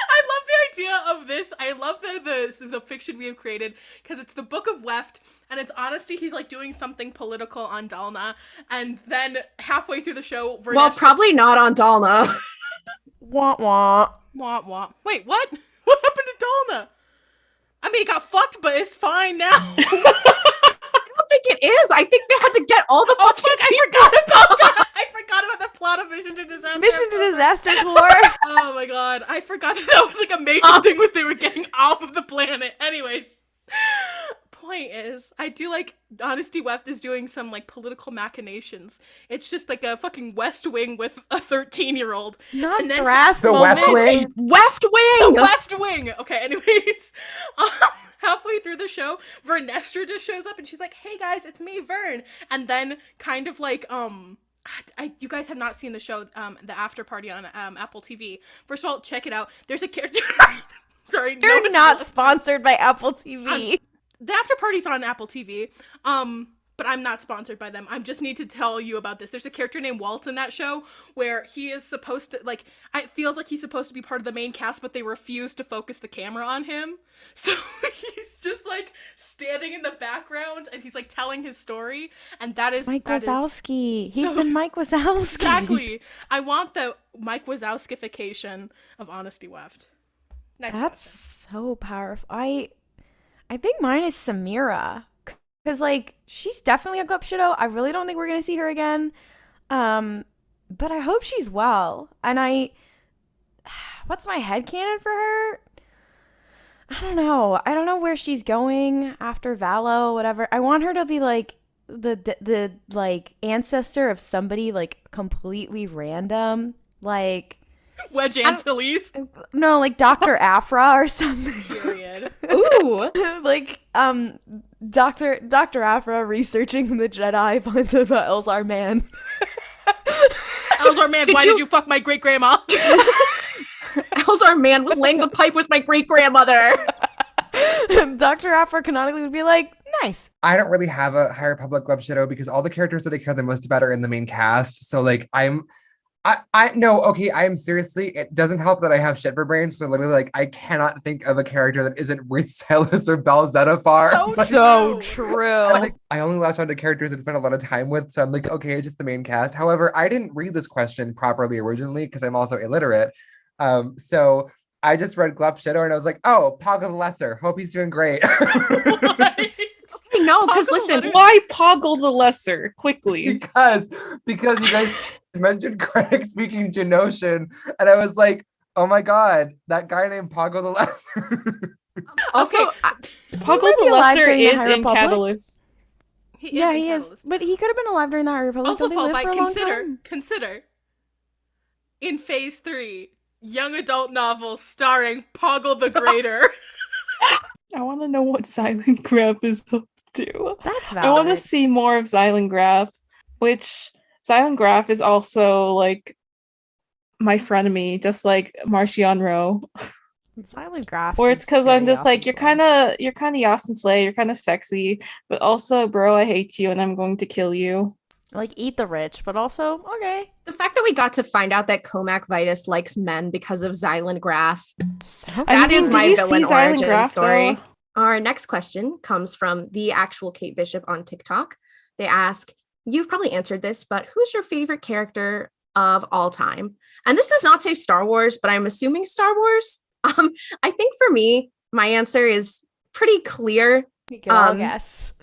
I love the idea of this. I love the fiction we have created because it's the Book of Weft and it's Honesty. He's like doing something political on Dalna, and then halfway through the show, Vernestra... Well, probably not on Dalna. Wah wah. Wah wah. Wait, what? What happened to Dalna? I mean, it got fucked, but it's fine now. I don't think it is. I think they had to get all the fucking I forgot about that. I forgot about the plot of Mission to Disaster. Mission to Disaster Corps. Oh my god, I forgot that was like a major thing was they were getting off of the planet. Anyways, point is, I do like Honesty Weft is doing some like political machinations. It's just like a fucking West Wing with a 13-year-old. Not And then- brass The moment. Weft Wing. Weft The Wing. Weft Wing. Okay, anyways, halfway through the show, Vernestra just shows up and she's like, "Hey guys, it's me, Vern." And then kind of like you guys have not seen the show, the After Party on Apple TV. First of all, check it out. There's a character. Sorry, They're not sponsored by Apple TV. The After Party's on Apple TV. But I'm not sponsored by them. I just need to tell you about this. There's a character named Walt in that show where he is supposed to, like, it feels like he's supposed to be part of the main cast, but they refuse to focus the camera on him. So he's just, like, standing in the background, and he's, like, telling his story, and that is... Mike Wazowski. He's been Mike Wazowski. Exactly. I want the Mike Wazowskification of Honesty Weft. Next That's question. so powerful. I think mine is Samira. Because, like, she's definitely a Gupshido. I really don't think we're going to see her again. But I hope she's well. And what's my headcanon for her? I don't know. I don't know where she's going after Valo, whatever. I want her to be, like, the like, ancestor of somebody, like, completely random. Like... Wedge Antilles. No, like Dr. Afra or something. Period. Ooh. Like, Dr. Afra researching the Jedi finds out about Elzar Mann. Elzar Mann, why did you fuck my great-grandma? Elzar Mann was laying the pipe with my great-grandmother. Dr. Afra canonically would be like, nice. I don't really have a High Republic Club Shadow because all the characters that I care the most about are in the main cast. So, like, I am seriously, it doesn't help that I have shit for brains. So literally, like, I cannot think of a character that isn't Ruth Silas or Bel Zettifar. So true. Like, I only latch on to characters that I spend a lot of time with. So I'm like, okay, just the main cast. However, I didn't read this question properly originally because I'm also illiterate. So I just read Glup Shadow and I was like, oh, Poggle the Lesser. Hope he's doing great. No, because listen, why Poggle the Lesser? Quickly. because you guys mentioned Craig speaking Genoshan, and I was like, oh my god, that guy named Poggle the Lesser. also, Poggle the Lesser is in Catalyst. He is. But he could have been alive during the High Republic. Also, Don't they live for a long time? consider in Phase 3, young adult novel starring Poggle the Greater. I want to know what Xylan Graf is up to. That's valid. I want to see more of Xylan Graf, which Xylan Graf is also like my frenemy, just like Marcion Rowe. Silent Graph. Or it's because I'm just like, you're kind of Yasin Slay, you're kind of sexy, but also, bro, I hate you and I'm going to kill you. like eat the rich, but also okay. the fact that we got to find out that Comac Vitus likes men because of Xylan Graf, That is my villain origin story. Though? Our next question comes from the actual Kate Bishop on TikTok. They ask, you've probably answered this, but who's your favorite character of all time? And this does not say Star Wars, but I'm assuming Star Wars. I think for me, my answer is pretty clear. We can all guess.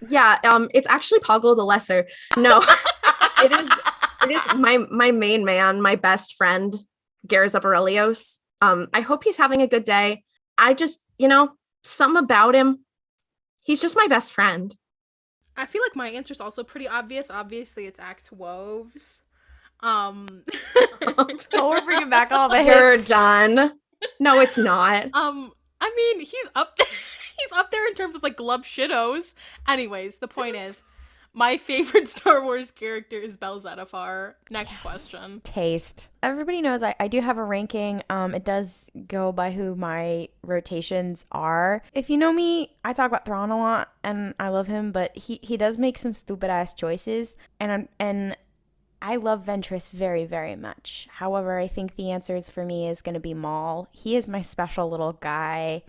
Yeah, it's actually Poggle the Lesser. No, it is my main man, my best friend, Garza Aurelios. I hope he's having a good day. I just, something about him. He's just my best friend. I feel like my answer is also pretty obvious. Obviously, it's Axe Woves. Oh, we're bringing back all the You're hits. done. No, it's not. I mean, he's up there. He's up there in terms of like glub shittos. Anyways, the point is, my favorite Star Wars character is Bel Zettifar. Next question. Taste. Everybody knows I do have a ranking. It does go by who my rotations are. If you know me, I talk about Thrawn a lot, and I love him, but he does make some stupid ass choices, and I love Ventress very, very much. However, I think the answers for me is going to be Maul. He is my special little guy.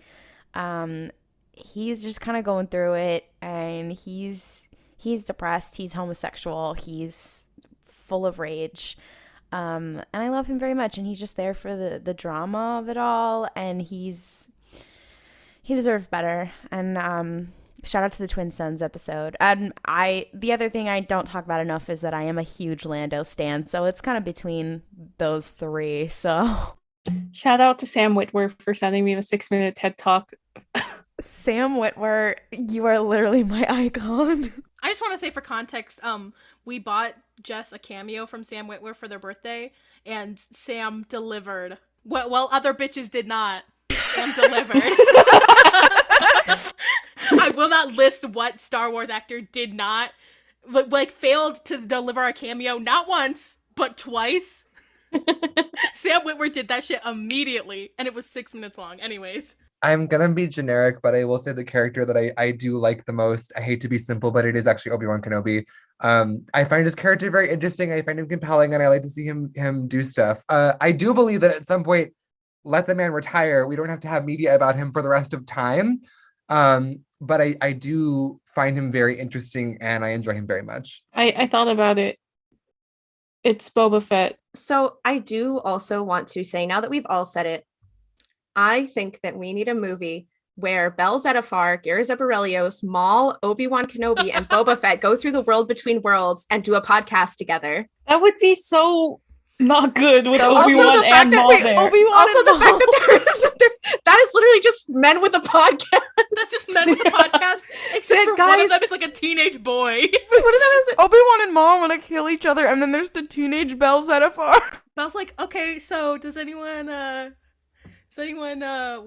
He's just kind of going through it, and he's depressed, he's homosexual, he's full of rage, and I love him very much, and he's just there for the drama of it all, and he deserves better. And Shout out to the Twin Sons episode. And the other thing I don't talk about enough is that I am a huge Lando stan, so it's kind of between those three. So shout out to Sam Witwer for sending me the 6-minute TED Talk. Sam Witwer, you are literally my icon. I just want to say for context, we bought Jess a cameo from Sam Witwer for their birthday, and Sam delivered. Well, other bitches did not. Sam delivered. I will not list what Star Wars actor did not, like, failed to deliver a cameo not once, but twice. Sam Witwer did that shit immediately, and it was 6 minutes long. Anyways. I'm gonna be generic, but I will say the character that I do like the most. I hate to be simple, but it is actually Obi-Wan Kenobi. I find his character very interesting. I find him compelling, and I like to see him do stuff. I do believe that at some point, let the man retire. We don't have to have media about him for the rest of time. But I do find him very interesting, and I enjoy him very much. I thought about it. It's Boba Fett. So I do also want to say, now that we've all said it, I think that we need a movie where Bell Zettifar, Gary Zebarelios, Maul, Obi-Wan Kenobi, and Boba Fett go through the world between worlds and do a podcast together. That would be so not good with Obi-Wan and Maul there. Also, the fact that that is literally just men with a podcast. That's just men with a podcast. Except for one of them is like a teenage boy. One of them is Obi-Wan and Maul want to kill each other, and then there's the teenage Bell Zettifar. Bell's like, okay, so does anyone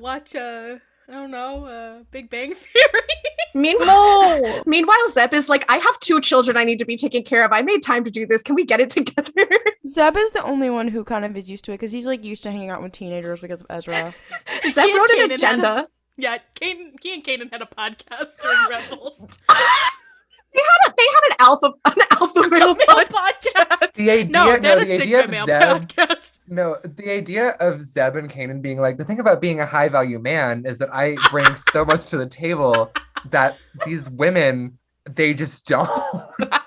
watch I don't know, Big Bang Theory? Meanwhile, Zeb is like, I have 2 children I need to be taking care of. I made time to do this. Can we get it together? Zeb is the only one who kind of is used to it, because he's like used to hanging out with teenagers because of Ezra. Zeb wrote an agenda. He and Kanan had a podcast during Rebels. They had an alpha male podcast. The idea of Zeb and Kanan being like, the thing about being a high value man is that I bring so much to the table that these women, they just don't.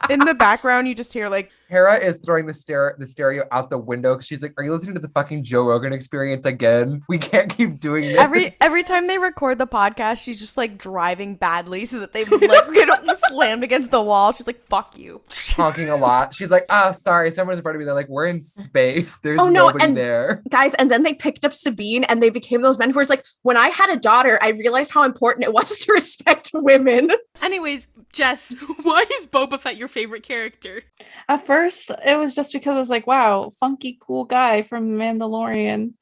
In the background, you just hear like Hera is throwing the stereo out the window because she's like, are you listening to the fucking Joe Rogan Experience again? We can't keep doing this. Every time they record the podcast, she's just like driving badly so that they like slammed against the wall. She's like, fuck you. Honking a lot. She's like, sorry, someone's in front of me. They're like, we're in space. There's nobody there. Guys, and then they picked up Sabine and they became those men who was like, when I had a daughter, I realized how important it was to respect women. Anyways, Jess, why is Boba Fett your favorite character? At first, it was just because I was like, wow, funky, cool guy from The Mandalorian.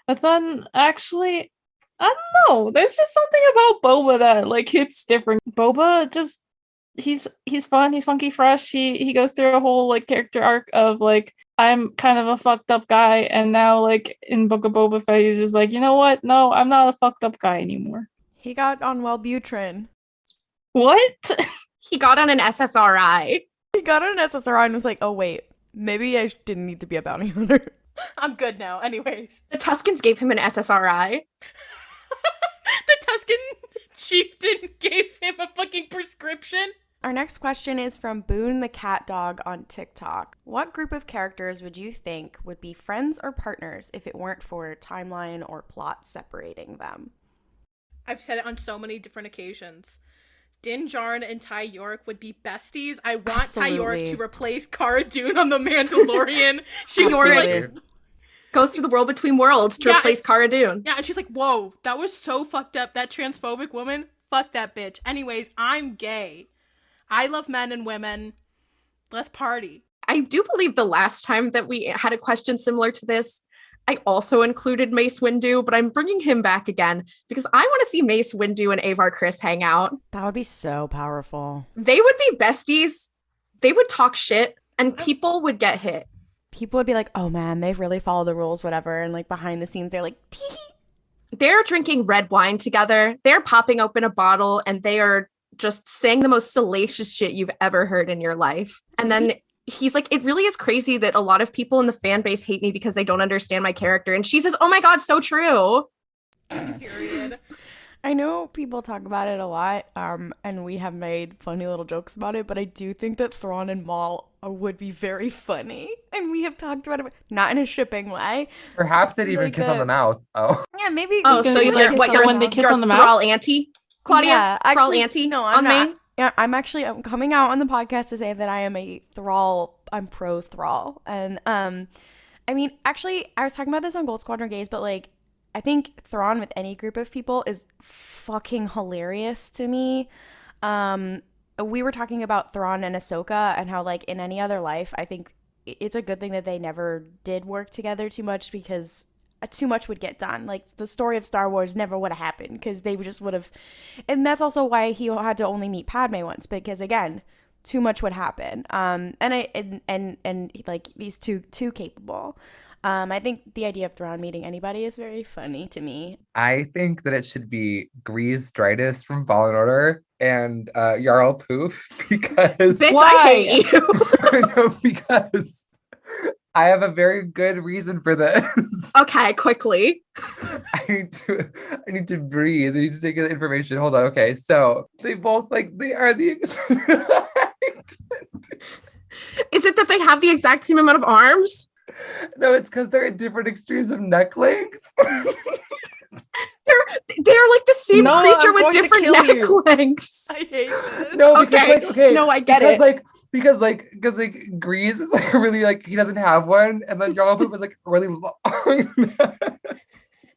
But then, actually, I don't know. There's just something about Boba that, like, hits different. Boba just, he's fun, he's funky, fresh. He goes through a whole, like, character arc of, like, I'm kind of a fucked up guy. And now, like, in Book of Boba Fett, he's just like, you know what? No, I'm not a fucked up guy anymore. He got on Wellbutrin. What? He got on an SSRI. He got on an SSRI and was like, oh, wait, maybe I didn't need to be a bounty hunter. I'm good now. Anyways. The Tuskens gave him an SSRI. The Tusken chieftain gave him a fucking prescription. Our next question is from Boone the Cat Dog on TikTok. What group of characters would you think would be friends or partners if it weren't for timeline or plot separating them? I've said it on so many different occasions. Din Djarin and Ty York would be besties. I want Absolutely. Ty York to replace Cara Dune on The Mandalorian. She goes through the world between worlds to replace Cara Dune. Yeah, and she's like, whoa, that was so fucked up. That transphobic woman, fuck that bitch. Anyways, I'm gay. I love men and women. Let's party. I do believe the last time that we had a question similar to this, I also included Mace Windu, but I'm bringing him back again because I want to see Mace Windu and Avar Kriss hang out. That would be so powerful. They would be besties. They would talk shit and people would get hit. People would be like, oh man, they've really followed the rules, whatever. And like behind the scenes, they're like, tee. They're drinking red wine together. They're popping open a bottle and they are just saying the most salacious shit you've ever heard in your life. And then he's like, it really is crazy that a lot of people in the fan base hate me because they don't understand my character. And she says, oh my God, so true. Period. I know people talk about it a lot, and we have made funny little jokes about it, but I do think that Thrawn and Maul would be very funny. And we have talked about it, not in a shipping way. Perhaps they'd even kiss on the mouth. Oh. Yeah, maybe. Oh, so you're when they kiss on the mouth? Thrall auntie? Claudia, Yeah, Thrall actually, Auntie no, on I'm main? not. Yeah, I'm coming out on the podcast to say that I am a Thrall. I'm pro Thrall, and I mean, actually, I was talking about this on Gold Squadron Gaze, but like, I think Thrawn with any group of people is fucking hilarious to me. We were talking about Thrawn and Ahsoka and how, like, in any other life, I think it's a good thing that they never did work together too much, because too much would get done. Like, the story of Star Wars never would have happened because they just would have, and that's also why he had to only meet Padme once, because again, too much would happen. And like, these two capable. I think the idea of Thrawn meeting anybody is very funny to me. I think that it should be Grease Dritus from Fallen Order and Jarl Poof because Bitch, Why? I hate you. No, because I have a very good reason for this. Okay, quickly. I need to breathe. I need to take in the information. Hold on. Okay, so they both they are the Is it that they have the exact same amount of arms? No, it's because they're at different extremes of neck length. They're like the same No, creature I'm with going to different kill neck you. lengths. I hate this. No, because Okay. okay, No, I get because it. because Grease is like really he doesn't have one, and then Jarl Poof is like really long.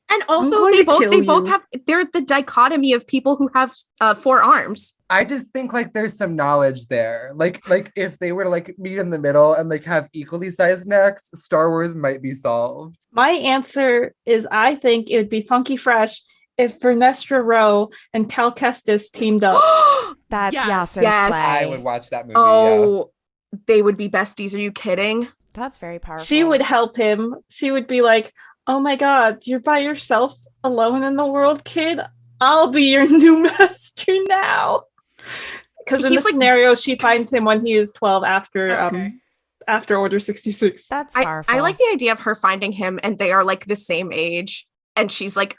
And also, going they to both kill you. have. They're the dichotomy of people who have 4 arms. I just think there's some knowledge there. Like if they were to meet in the middle and have equally sized necks, Star Wars might be solved. My answer is I think it would be funky fresh if Vernestra Rowe and Cal Kestis teamed up. That's Yes. Yasin Yes. Slay. I would watch that movie. Yeah. Oh, they would be besties. Are you kidding? That's very powerful. She would help him. She would be like, "Oh my god, you're by yourself alone in the world, kid. I'll be your new master now." Because in the He's like- scenario, she finds him when he is 12 after Okay. after Order 66. That's powerful. I like the idea of her finding him, and they are like the same age, and she's like,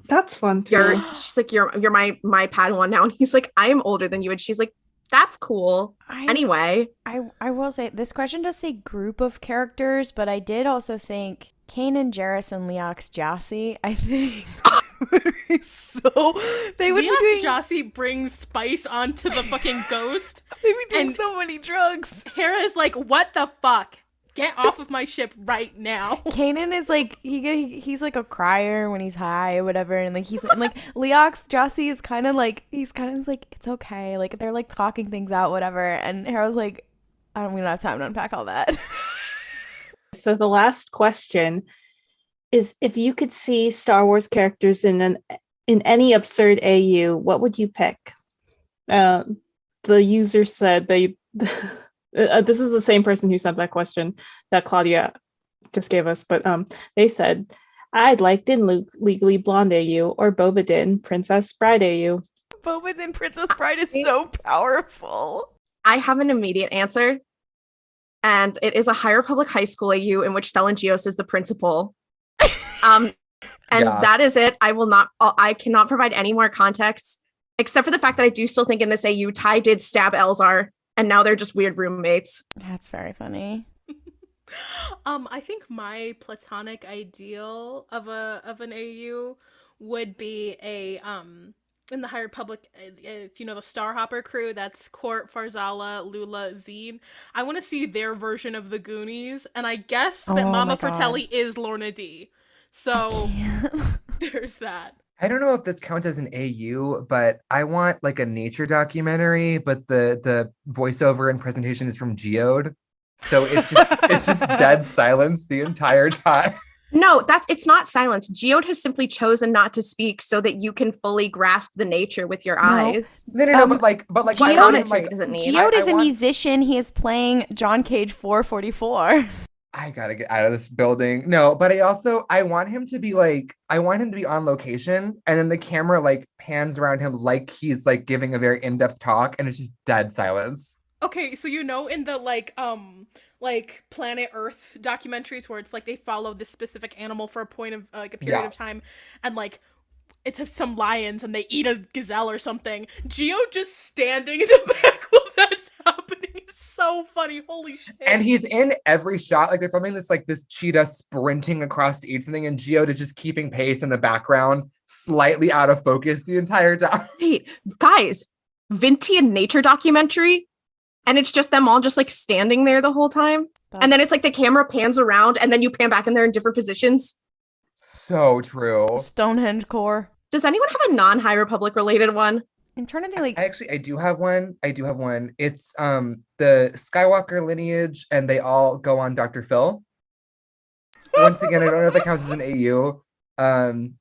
That's fun too. she's like, you're my Padawan now, and he's like, I am older than you, and she's like, that's cool. Anyway, I will say this question does say group of characters, but I did also think Kanan Jarrus and Leox Jassi, I think would be so they would be doing Jossie brings spice onto the fucking ghost. they'd be doing and- so many drugs. Hera is like, what the fuck? Get off of my ship right now. Kanan is like he's like a crier when he's high or whatever, and like he's and like Leox Jassi is kind of like it's okay, like they're like talking things out, whatever, and Hera's like, we don't have time to unpack all that. So the last question is, if you could see Star Wars characters in any absurd AU, what would you pick? The user said this is the same person who sent that question that Claudia just gave us, but they said, I'd like DinLuke Legally Blonde AU or Boba Din Princess Bride AU. Boba Din Princess Bride is so powerful. I have an immediate answer, and it is a High Republic High School AU in which Stellan Gios is the principal. And Yeah. that is it. I cannot provide any more context, except for the fact that I do still think in this AU, Ty did stab Elzar, and now they're just weird roommates. That's very funny. I think my platonic ideal of an AU would be a in the High Republic, if you know the Starhopper crew, that's Court, Farzala, Lula, Zine. I want to see their version of the Goonies, and I guess that Oh Mama my God. Fratelli is Lorna D. So there's that. I don't know if this counts as an AU, but I want a nature documentary, but the voiceover and presentation is from Geode. So it's just dead silence the entire time. No, it's not silence. Geode has simply chosen not to speak so that you can fully grasp the nature with your eyes. No, but I What want commentary does it need? Geode is I a want- musician. He is playing John Cage 444. I gotta get out of this building. No, but I want him to be I want him to be on location, and then the camera pans around him like he's giving a very in-depth talk, and it's just dead silence. Okay, so in the Planet Earth documentaries where it's they follow this specific animal for a point of a period Yeah. of time, and it's some lions and they eat a gazelle or something. Geo just standing in the back while that's happening is so funny. Holy shit. And he's in every shot. Like they're filming this cheetah sprinting across to eat something, and Geode is just keeping pace in the background, slightly out of focus the entire time. Hey, guys, Vintian nature documentary, and it's just them all just like standing there the whole time. And then it's like the camera pans around, and then you pan back and they're in different positions. So true. Stonehenge core. Does anyone have a non-High Republic related one? I'm trying to think like I do have one. It's the Skywalker lineage, and they all go on Dr. Phil. Once again, I don't know if that counts as an AU.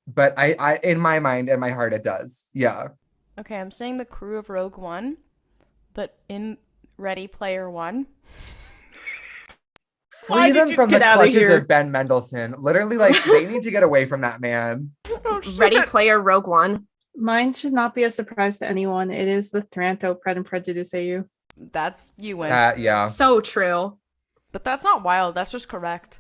But I in my mind and my heart it does. Yeah. okay, I'm saying the crew of Rogue One, but in Ready Player One. Free them from the clutches of Ben Mendelsohn. Literally, like, they need to get away from that man. Ready Player Rogue One. Mine should not be a surprise to anyone. It is the Thranto Pride and Prejudice AU. That's you win. Yeah. So true. But that's not wild. That's just correct.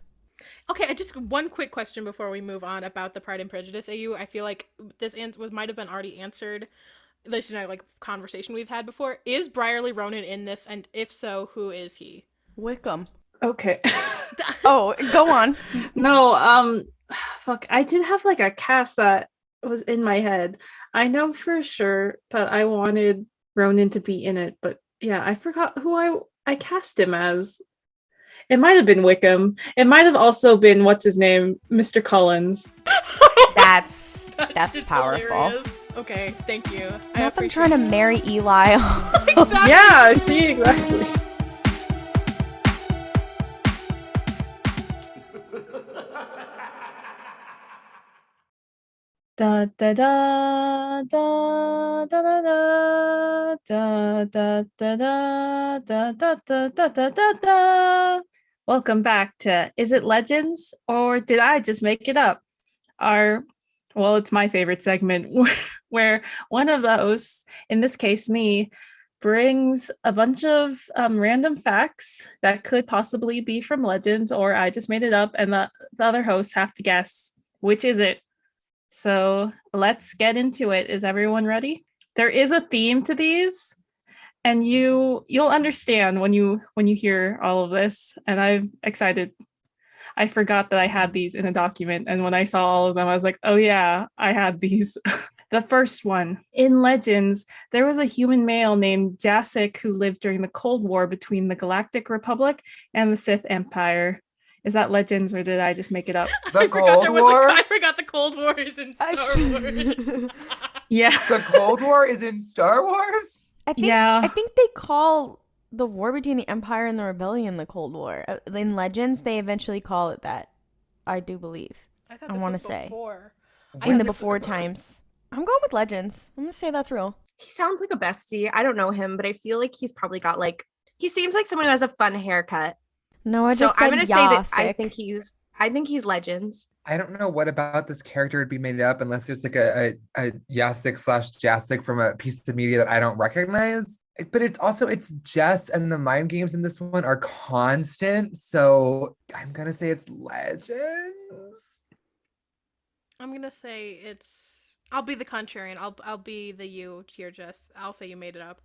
Okay, I just one quick question before we move on about the Pride and Prejudice AU. I feel like this might have been already answered, at least in a like conversation we've had before. Is Brierly Ronan in this, and if so, who is he? Wickham. Okay. Oh, go on. No, fuck. I did have like a cast that was in my head. I know for sure that I wanted Ronan to be in it, but yeah, I forgot who I cast him as. It might have been Wickham. It might have also been what's his name, Mr. Collins. That's powerful. Hilarious. Okay, thank you. Not them trying to marry Eli. Exactly. Yeah, see, exactly. Da da da da da da da da da da da da da da da da da. Welcome back to Is It Legends or Did I Just Make It Up? It's my favorite segment where one of those, in this case me, brings a bunch of random facts that could possibly be from Legends or I just made it up, and the other hosts have to guess which is it. So let's get into it. Is everyone ready? There is a theme to these, and you'll understand when you hear all of this. And I'm excited. I forgot that I had these in a document, and when I saw all of them, I was like, "Oh yeah, I had these." The first one. In Legends, there was a human male named Jasik who lived during the Cold War between the Galactic Republic and the Sith Empire. Is that Legends or did I just make it up? The Cold War? I forgot the Cold War is in Star Wars. Yeah. The Cold War is in Star Wars? I think they call the war between the Empire and the Rebellion the Cold War. In Legends, they eventually call it that. I do believe. I want to say. In the before times. I'm going with Legends. I'm going to say that's real. He sounds like a bestie. I don't know him, but I feel like he's probably got like, he seems like someone who has a fun haircut. No, I just said I'm gonna say that I Yasik. think he's Legends. I don't know what about this character would be made up unless there's like a Yasik/Jasik from a piece of media that I don't recognize. But it's Jess, and the mind games in this one are constant. So I'm gonna say it's Legends. I'm gonna say I'll be the contrarian. I'll be the you here, Jess. I'll say you made it up.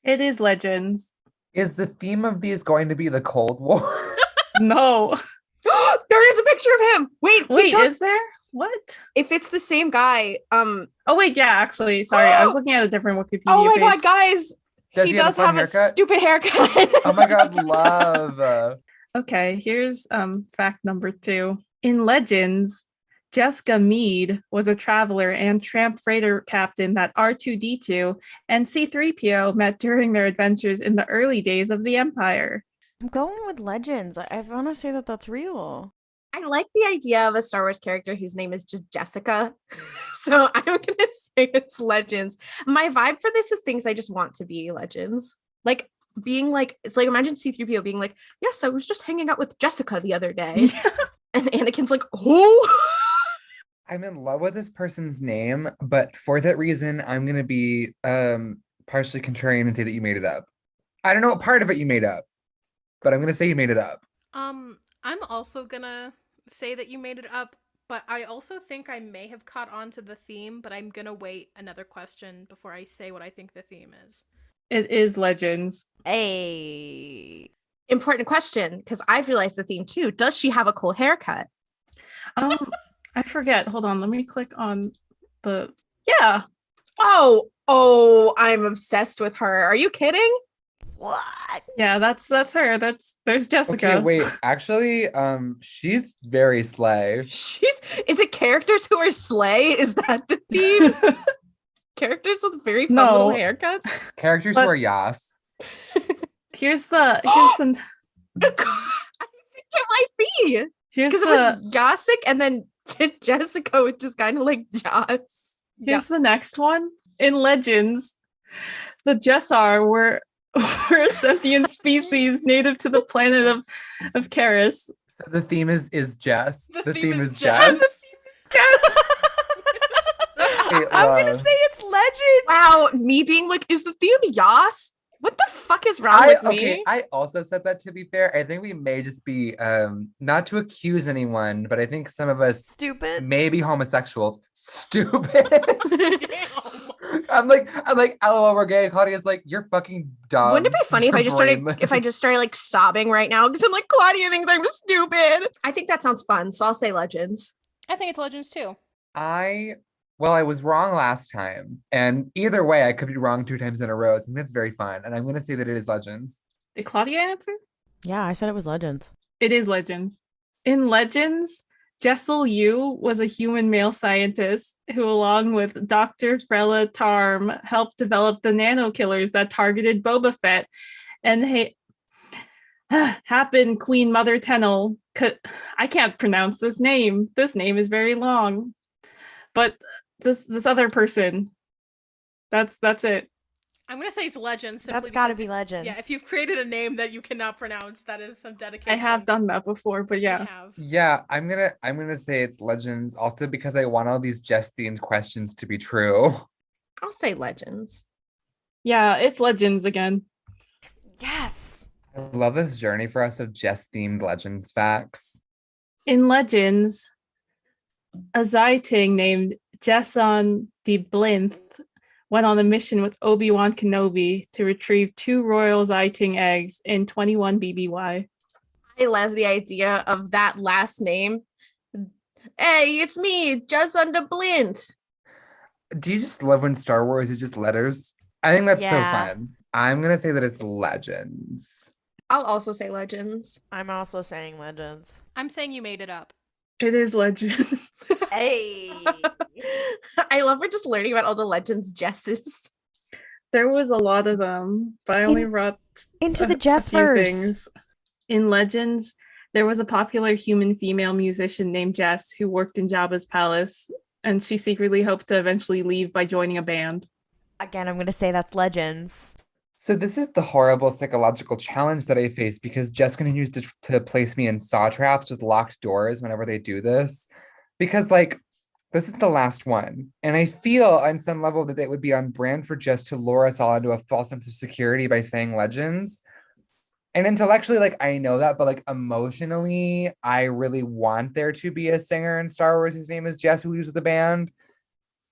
It is Legends. Is the theme of these going to be the Cold War? No. There is a picture of him. Wait, is there? What? If it's the same guy, Oh wait, yeah, actually, sorry, I was looking at a different Wikipedia oh my page. god, guys, he does have a stupid haircut. Oh my god, love. Okay, here's fact number 2. In Legends, Jessica Meade was a traveler and tramp freighter captain that R2-D2 and C-3PO met during their adventures in the early days of the Empire. I'm going with Legends. I want to say that that's real. I like the idea of a Star Wars character whose name is just Jessica. So I'm going to say it's Legends. My vibe for this is things I just want to be Legends. Like being like, it's like, imagine C-3PO being like, yes, I was just hanging out with Jessica the other day. And Anakin's like, oh. I'm in love with this person's name, but for that reason, I'm going to be partially contrarian and say that you made it up. I don't know what part of it you made up, but I'm going to say you made it up. I'm also gonna say that you made it up, but I also think I may have caught on to the theme, but I'm gonna wait another question before I say what I think the theme is. It is Legends. Hey. Important question, because I've realized the theme too. Does she have a cool haircut? I forget. Hold on. Let me click on the. Yeah. Oh, I'm obsessed with her. Are you kidding? What? Yeah, that's her. There's Jessica. Okay, wait. Actually, she's very slay. Is it characters who are slay? Is that the theme? Characters with very fun No. little haircuts? Characters who are Yas. Here's the I think it might be. here's Because it the was Yasik and then Jessica, which is kind of like Joss. here's the next one. In Legends, the Jessar were a sentient species native to the planet of Karis. So the theme is Jess. The theme is Jess. Jess. Wait, I'm gonna love. say it's Legends. Wow, me being like, is the theme Yas? What the fuck is wrong with me? I also said that, to be fair. I think we may just be not to accuse anyone, but I think some of us Stupid. may be homosexuals. Stupid. Damn. I'm like, LOL, we're gay. Claudia's like, you're fucking dumb. Wouldn't it be funny if I just started Brainless. like sobbing right now because I'm like, Claudia thinks I'm stupid. I think that sounds fun, so I'll say Legends. I think it's Legends too. Well, I was wrong last time, and either way, I could be wrong 2 times in a row. I think that's very fun, and I'm going to say that it is Legends. Did Claudia answer? Yeah, I said it was Legends. It is Legends. In Legends, Jessel Yu was a human male scientist who, along with Dr. Frela Tarm, helped develop the nano killers that targeted Boba Fett and happened Queen Mother Tenel. I can't pronounce this name. This name is very long. But this other person, that's it. I'm gonna say it's Legends. That's got to be Legends. Yeah, if you've created a name that you cannot pronounce, that is some dedication. I have done that before, but yeah. You have. Yeah, I'm gonna say it's Legends, also because I want all these Jess themed questions to be true. I'll say Legends. Yeah, it's Legends again. Yes. I love this journey for us of Jess themed Legends facts. In Legends, a Zaiting named Jesson de Blinth went on a mission with Obi-Wan Kenobi to retrieve 2 royal Zaiting eggs in 21 BBY. I love the idea of that last name. Hey, it's me, Jason de Blint. Do you just love when Star Wars is just letters? I think that's so Yeah. fun. I'm gonna say that it's Legends. I'll also say Legends. I'm also saying Legends. I'm saying you made it up. It is Legends. Hey. I love we're just learning about all the Legends Jesses. There was a lot of them, but I only brought Into the a few Jessverse. things. In Legends, there was a popular human female musician named Jess who worked in Jabba's palace, and she secretly hoped to eventually leave by joining a band. Again, I'm going to say that's Legends. So this is the horrible psychological challenge that I face because Jess continues to place me in saw traps with locked doors whenever they do this. Because like, this is the last one. And I feel on some level that it would be on brand for Jess to lure us all into a false sense of security by saying Legends. And intellectually, like, I know that, but like emotionally, I really want there to be a singer in Star Wars whose name is Jess who leaves the band.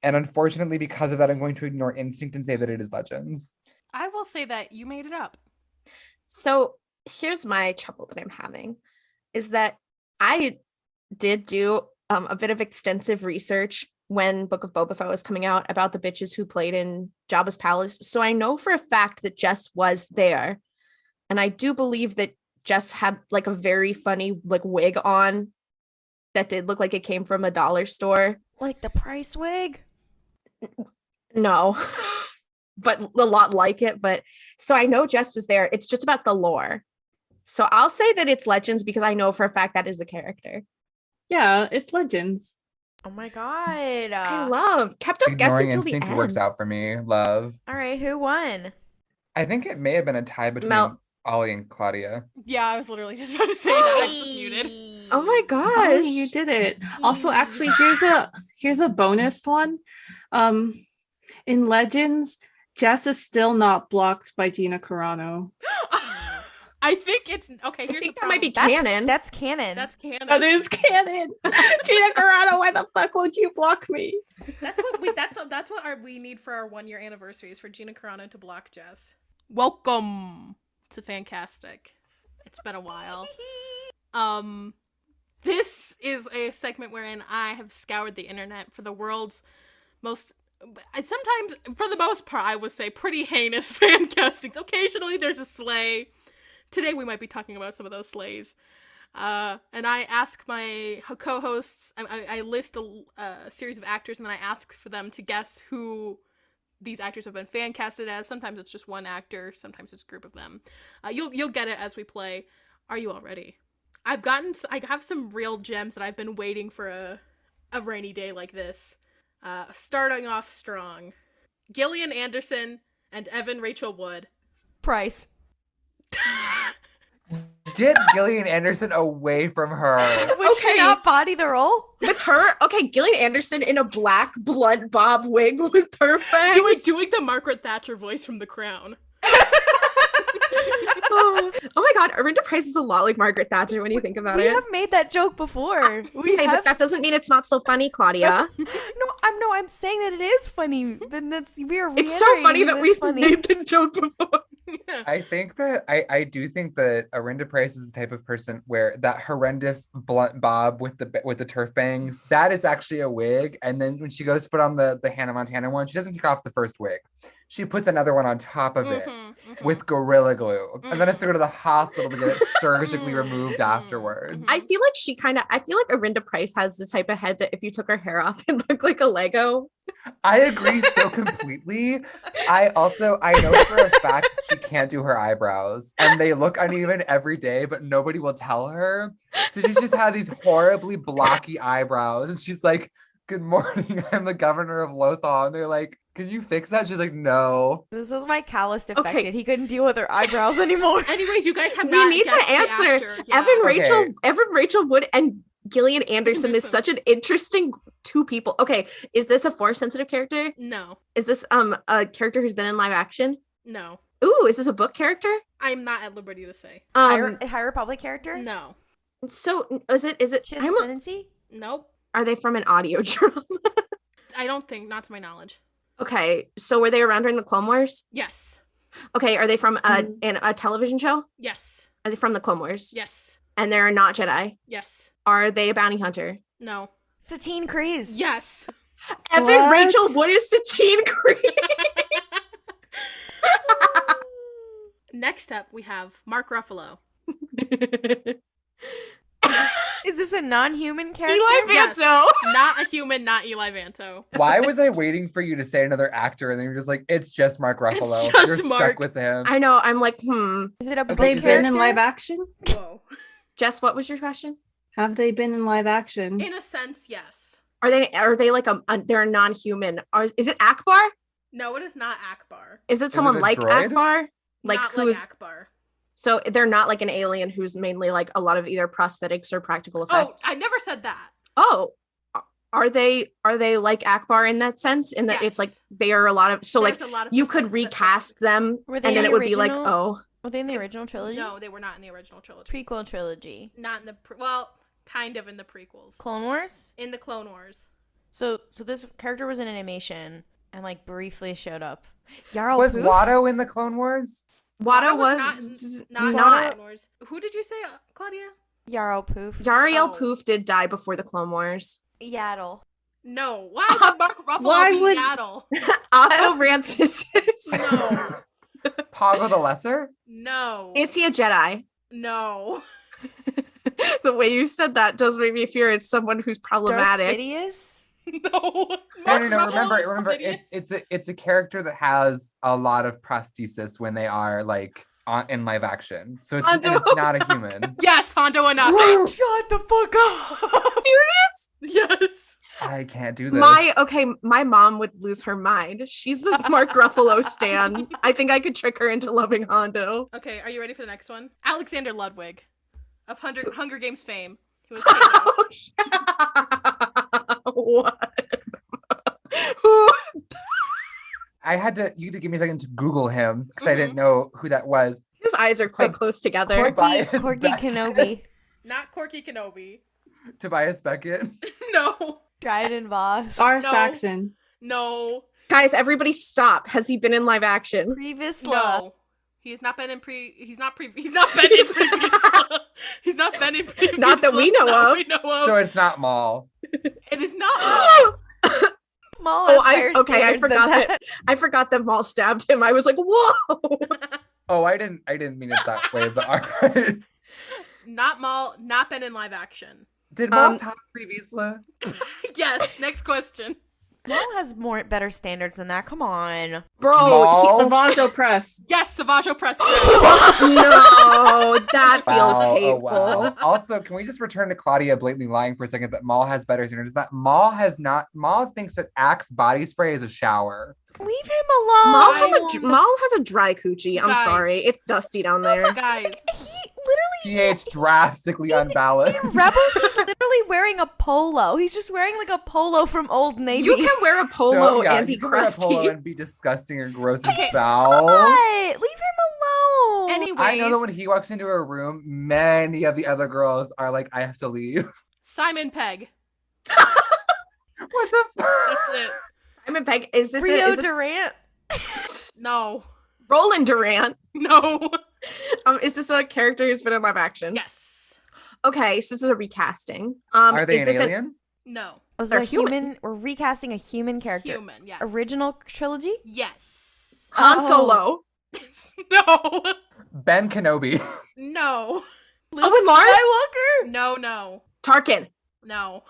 And unfortunately, because of that, I'm going to ignore instinct and say that it is Legends. I will say that you made it up. So here's my trouble that I'm having is that I did do a bit of extensive research when Book of Boba Fett was coming out about the bitches who played in Jabba's palace. So I know for a fact that Jess was there. And I do believe that Jess had like a very funny like wig on that did look like it came from a dollar store. Like the Price wig? No, but a lot like it. But so I know Jess was there. It's just about the lore. So I'll say that it's Legends because I know for a fact that is a character. Yeah, it's Legends. Oh my god. I kept us Ignoring guessing till the instinct end. works out for me. Love. All right, who won? I think it may have been a tie between Mel. Ollie and Claudia. Yeah, I was literally just about to say that. I just muted. Oh my Oh, gosh. you did it. Also, actually, here's a bonus one. In Legends, Jess is still not blocked by Gina Carano. I think it's okay. I Here's think the that might be problem. canon. That's canon. That's canon. That is canon. Gina Carano, why the fuck would you block me? That's what we need for our 1-year anniversary is for Gina Carano to block Jess. Welcome to Fantastic. It's been a while. This is a segment wherein I have scoured the internet for the world's most, sometimes, for the most part, I would say, pretty heinous fan castings. Occasionally there's a slay. Today we might be talking about some of those slays. And I ask my co-hosts, I list a series of actors, and then I ask for them to guess who these actors have been fan casted as. Sometimes it's just one actor, sometimes it's a group of them. You'll get it as we play. Are you all ready? I have some real gems that I've been waiting for a rainy day like this. Starting off strong. Gillian Anderson and Evan Rachel Wood. Price. Get Gillian Anderson away from her. Would she not body the role? With her, okay, Gillian Anderson in a black blunt bob wig with her fangs. Doing the Margaret Thatcher voice from The Crown. Oh my god, Arinda Price is a lot like Margaret Thatcher when you think about We it. have made that joke before. But that doesn't mean it's not still funny, Claudia. I'm saying that it is funny. Then we're It's so funny that we've funny. made the joke before. I think that I do think that Arinda Price is the type of person where that horrendous blunt bob with the turf bangs, that is actually a wig. And then when she goes to put on the Hannah Montana one, she doesn't take off the first wig. She puts another one on top of it with Gorilla Glue. And then has to go to the hospital to get it surgically removed afterwards. I feel like Arinda Price has the type of head that if you took her hair off, it'd look like a Lego. I agree so completely. I know for a fact she can't do her eyebrows, and they look uneven every day, but nobody will tell her. So she just had these horribly blocky eyebrows, and she's like, "Good morning, I'm the governor of Lothal," and they're like, "Can you fix that?" She's like, "No." This is why Callus defected. He couldn't deal with her eyebrows anymore. Anyways, you guys have We not need to guessed the answer. actor. Yeah. Evan Rachel Wood and Gillian Anderson is such an interesting two people. Okay, is this a Force sensitive character? No. Is this a character who's been in live action? No. Ooh, is this a book character? I'm not at liberty to say. High Republic character? No. So is it She has ascendancy? Nope. Are they from an audio drama? I don't think, not to my knowledge. Okay, so were they around during the Clone Wars? Yes. Okay, are they from a television show? Yes. Are they from the Clone Wars? Yes. And they're not Jedi? Yes. Are they a bounty hunter? No. Satine Kryze. Yes. Evan Rachel Wood is Satine Kryze. Next up, we have Mark Ruffalo. Is this a non-human character? Eli Yes. Vanto. Not a human, not Eli Vanto. Why was I waiting for you to say another actor, and then you're just like, "It's just Mark Ruffalo." just You're Mark. stuck with him. I know. I'm like, Is it a book They've character? been in live action? Whoa. Jess, what was your question? Have they been in live action? In a sense, yes. Are they like they're a non-human? Is it Akbar? No, it is not Akbar. Is it someone it a like droid? Akbar? Like Not who's like Akbar. so they're not like an alien who's mainly like a lot of either prosthetics or practical Oh, effects. I never said that. Oh, are they like Akbar in that sense? In that it's like Yes. they are a lot of There's like a lot of you could prosthetics that- recast them Were and they then in it the would be like, original? oh, Were they in the original trilogy? No, they were not in the original trilogy. Prequel trilogy. Not in the well, kind of in the prequels. Clone Wars? In the Clone Wars. So this character was in animation and like briefly showed up. Yarl Was Poof? Watto in the Clone Wars? Watto was not in the not. Clone Wars. Who did you say, Claudia? Yarl Poof. Yariel Oh. Poof did die before the Clone Wars. Yaddle. No. Why would Mark Ruffalo Why be would- Yaddle? Otto Francis. No. Poggle the Lesser? No. Is he a Jedi? No. The way you said that does make me fear it's someone who's Darth problematic. Sidious? No. No. Mark Remember, Ruffalo is it's a character that has a lot of prosthesis when they are like in live action. So it's, and it's not a human. Yes, Hondo enough. Shut the fuck up! Serious? Yes. I can't do this. My mom would lose her mind. She's a Mark Ruffalo stan. I think I could trick her into loving Hondo. Okay, are you ready for the next one? Alexander Ludwig of Hunger Games fame. He was taken. What? you had to give me a second to Google him because I didn't know who that was. His eyes are quite close together. Tobias Corky Beckett. Kenobi. Not Corky Kenobi. Tobias Beckett. No. Dryden Voss. R. No. Saxon. No. Guys, everybody stop. Has he been in live action? Pre Viszla. No. He's not been in Pre Viszla. He's not been in Pre Viszla. Not that we know of. So it's not Maul. It is not Maul. Maul has higher I standards than forgot that. that. I forgot that Maul stabbed him. I was like, whoa. Oh, I didn't mean it that way, but all right. Not Maul, not been in live action. Did Maul top Pre Viszla? Yes, next question. Maul has better standards than that. Come on. Bro, Maul? Savage Opress. Yes, Savage Opress. no, that feels Wow, hateful. oh, wow. Also, can we just return to Claudia blatantly lying for a second that Maul has better standards? That Maul thinks that Axe body spray is a shower. Leave him alone. Maul has a dry coochie. I'm Guys. sorry. It's dusty down there. Guys, He literally pH drastically unbalanced. in Rebels, he's literally wearing a polo. He's just wearing like a polo from Old Navy. You can wear a polo So, yeah, and be you can wear a polo crusty. and be disgusting and gross Okay, and foul. What? Leave him alone. anyways, I know that when he walks into a room, many of the other girls are like, I have to leave. Simon Pegg. What the fuck? That's it. Simon Pegg, is this Rio Durant. No. Roland Durant? No. Is this a character who's been in live action? Yes. Okay, so this is a recasting. Are they is an this alien? No. Was They're it a human? We're recasting a human character. Human, yes. Original trilogy? Yes. Han Oh. Solo? No. Ben Kenobi. No. Owen Lars? No. Tarkin? No.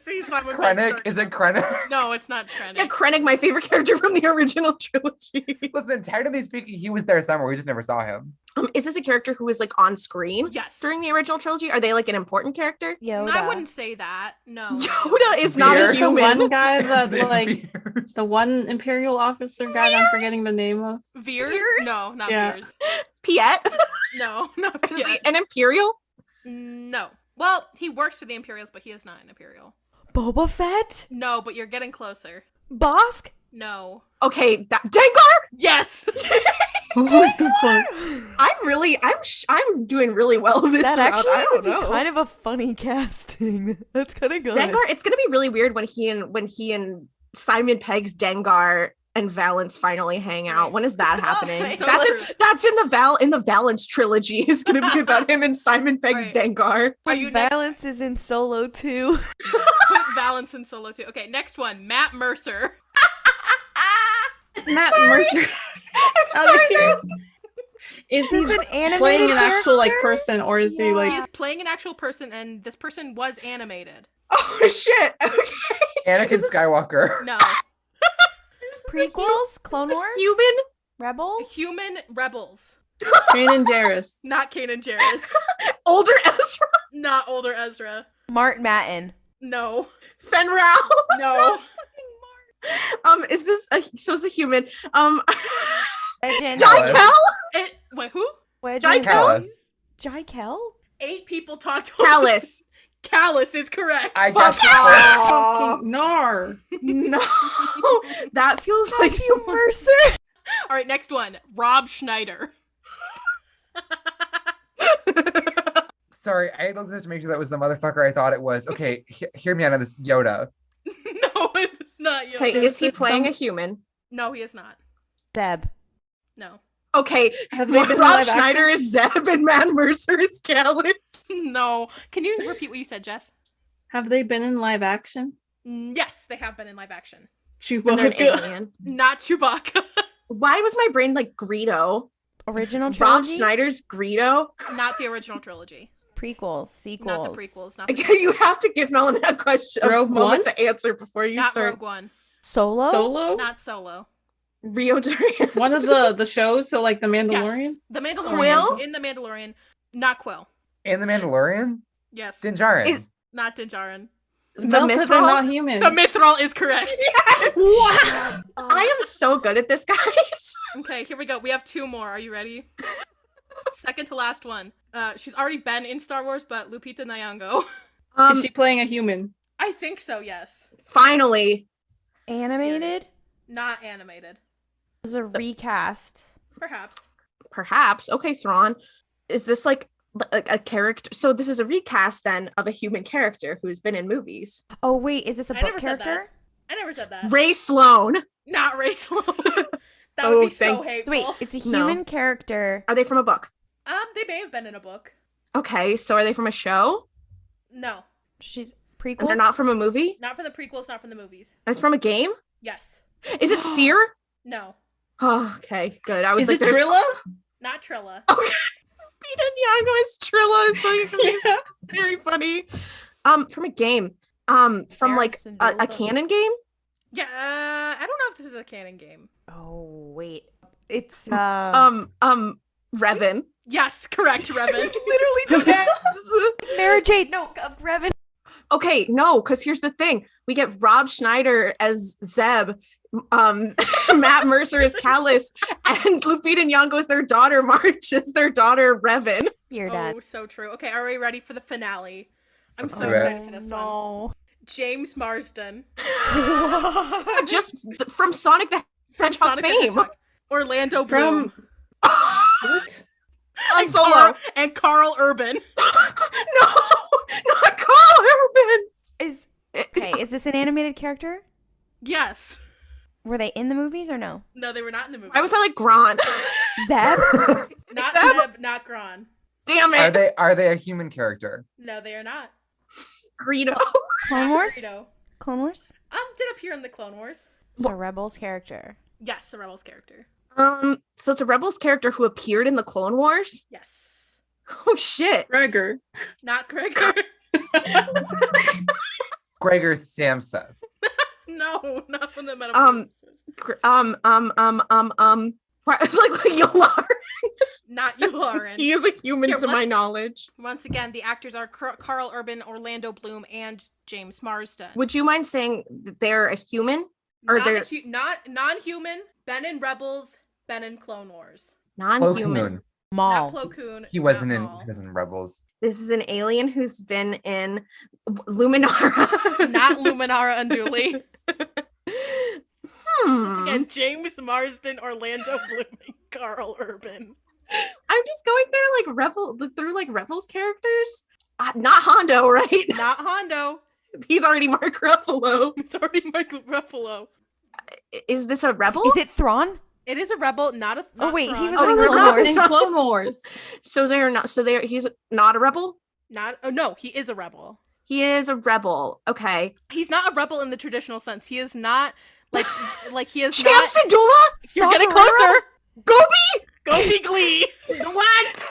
See Simon Krennic? Pegg's Is it Krennic? No, it's not Krennic. Yeah, Krennic, my favorite character from the original trilogy. Listen, technically speaking, he was there somewhere. We just never saw him. Is this a character who was like on screen Yes. during the original trilogy? Are they like an important character? Yoda. I wouldn't say that. No. Yoda is not a Veers? The human. one guy that Xavier. the one Imperial officer guy that I'm forgetting the name of. Veers? No, not Yeah. Veers. Piet? No, not Is he Piet. an Imperial? No. Well, he works for the Imperials, but he is not an Imperial. Boba Fett? No, but you're getting closer. Bosk? No. Okay, Dengar? Yes. What the fuck? I'm doing really well this That round. actually I would don't be know. kind of a funny casting. That's kind of good. Dengar, it's gonna be really weird when he and Simon Pegg's Dengar and Valance finally hang out. When is that happening? my That's in the Valance trilogy. Is gonna be about him and Simon Pegg's Right. Dengar. Are you next? Valance is in Solo too. Put Valance in Solo too. Okay, next one. Matt Mercer. Matt Mercer. I'm sorry, there's- Is This he is an animated playing an actual like character? person, or is he He like? is playing an actual person, and this person was animated. Oh shit. Okay. Anakin Skywalker. No. Prequels? Clone Wars? Human? Rebels? Human Rebels. Kanan Jarrus. Not Kanan Jarrus. Older Ezra? Not older Ezra. Mark Matten. No. Fen Rao? No. Is this so it's a human? Legend. Jai Kel? Wait, who? Legend. Callus. Jai Kel? 8 people talked over Callus. Callus is correct. I guess Fucking Nar. No. That feels like Matthew someone. Mercer. All right, next one. Rob Schneider. Sorry, I looked at it to make sure that was the motherfucker I thought it was. Okay, hear me out on this. Yoda. No, it's not Yoda. Okay, is he playing a human? No, he is not. Deb. No. Okay, Have they been in Rob live Schneider action? is Zeb and Matt Mercer is Callus. No. Can you repeat what you said, Jess? Have they been in live action? Yes, they have been in live action. And they're an Chewbacca. alien. Not Chewbacca. Why was my brain like Greedo? Original Rob trilogy? Schneider's Greedo? Not the original trilogy. Prequels. Sequels. Not the prequels. Not the Okay, you have to give Melanie a question. Rogue a moment One? to answer before you Not start. Rogue One. Solo? Solo? Not Solo. Rio Durant. One of the shows, so like the Mandalorian? Yes. The Mandalorian. Quill? In the Mandalorian. Not Quill. And the Mandalorian? Yes. Din Djarin. Is- Not Din Djarin. Mel said they're Mithril? not human. The Mithril is correct. Yes! Wow. I am so good at this, guys. Okay, here we go. We have 2 more. Are you ready? Second to last one. She's already been in Star Wars, but Lupita Nyong'o. Is she playing a human? I think so, yes. Finally. Animated? Not animated. This is a recast. Perhaps. Perhaps. Okay, Thrawn. Is this like a character? So this is a recast then of a human character who's been in movies. Oh, wait. Is this a I book never said character? I never said that. Ray Sloan. Not Ray Sloan. That would Oh, be so thank- hateful. Wait, it's a No. human character. Are they from a book? They may have been in a book. Okay, so are they from a show? No, She's And prequels. they're not from a movie? not from the prequels, not from the movies. It's from a game? Yes. Is it Seer? No, Oh, okay, good. I was Is like, it Drilla? not Trilla. Okay. Peter Yago is Trilla, so you can Yeah. very funny. From a game. From like a canon game? Yeah, I don't know if this is a canon game. Oh wait, it's Revan. Yes, correct, Revan. literally just Mara Jade. No, Revan. Okay, no, because here's the thing. We get Rob Schneider as Zeb, Matt Mercer as Callus, and Lupita Nyong'o as their daughter, March as their daughter, Revan. You're done. Oh, so true. Okay, are we ready for the finale? I'm Let's so do it. excited for this one. No. James Marsden Just from Sonic the from Hedgehog Sonic the fame. Hedgehog. Orlando Bloom. What? Han Solo. And Carl Urban. No, not Carl Urban. Is is this an animated character? Yes. Were they in the movies or no? No, they were not in the movie. I was like Grant. Zeb? Not Zeb? Zeb, not Gron. Damn it. Are they a human character? No, they are not. Greedo. Clone Not Wars? Greedo. Clone Wars? Did appear in the Clone Wars. So Rebels character. Yes, the Rebels character. So it's a Rebels character who appeared in the Clone Wars. Yes. Oh shit. Gregor. Not Gregor. Gregor Samsa. No, not from the Metamorphosis. It's like Yolar. Not Yularen. He is a human Here, to my let's- knowledge. Once again, the actors are Carl Urban, Orlando Bloom, and James Marsden. Would you mind saying that they're a human? Or Not, they're not non-human. Ben in Rebels. Ben in Clone Wars. Plo non-human? Koon. Maul. Not Plo Koon. He wasn't not in Maul. he was in Rebels. This is an alien who's been in Luminara. Not Luminara Unduli. Hmm. Again, James Marsden, Orlando Bloom, and Carl Urban. I'm just going through Rebels characters. Not Hondo, right? Not Hondo. He's already Mark Ruffalo. It's already Michael Ruffalo. Is this a rebel? Is it Thrawn? It is a rebel, not a. Oh, not wait, he Thrawn. was Oh, in he's Clone not Wars. In Clone Wars. So they're not. So he's not a rebel. Not. Oh no, he is a rebel. He is a rebel. Okay. He's not a rebel in the traditional sense. He is not like he is Champ not. Syndulla? You're getting Saw closer. Gobi? Gobi Glee. What?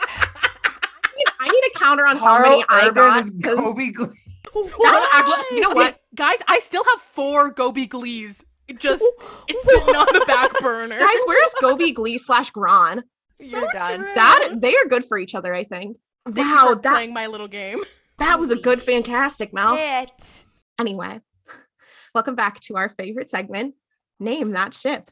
I need a counter on how Carl many I Urban got. is 'cause Gobi Glee. That's actually, you know what? Guys, I still have 4 Gobi Glees. It's sitting on the back burner. Guys, where's Gobi Glee / Gron? You're done. They are good for each other, I think. Thank you Wow, for that playing my little game. was a good, fantastic, Mel. It. Anyway, welcome back to our favorite segment, Name That Ship.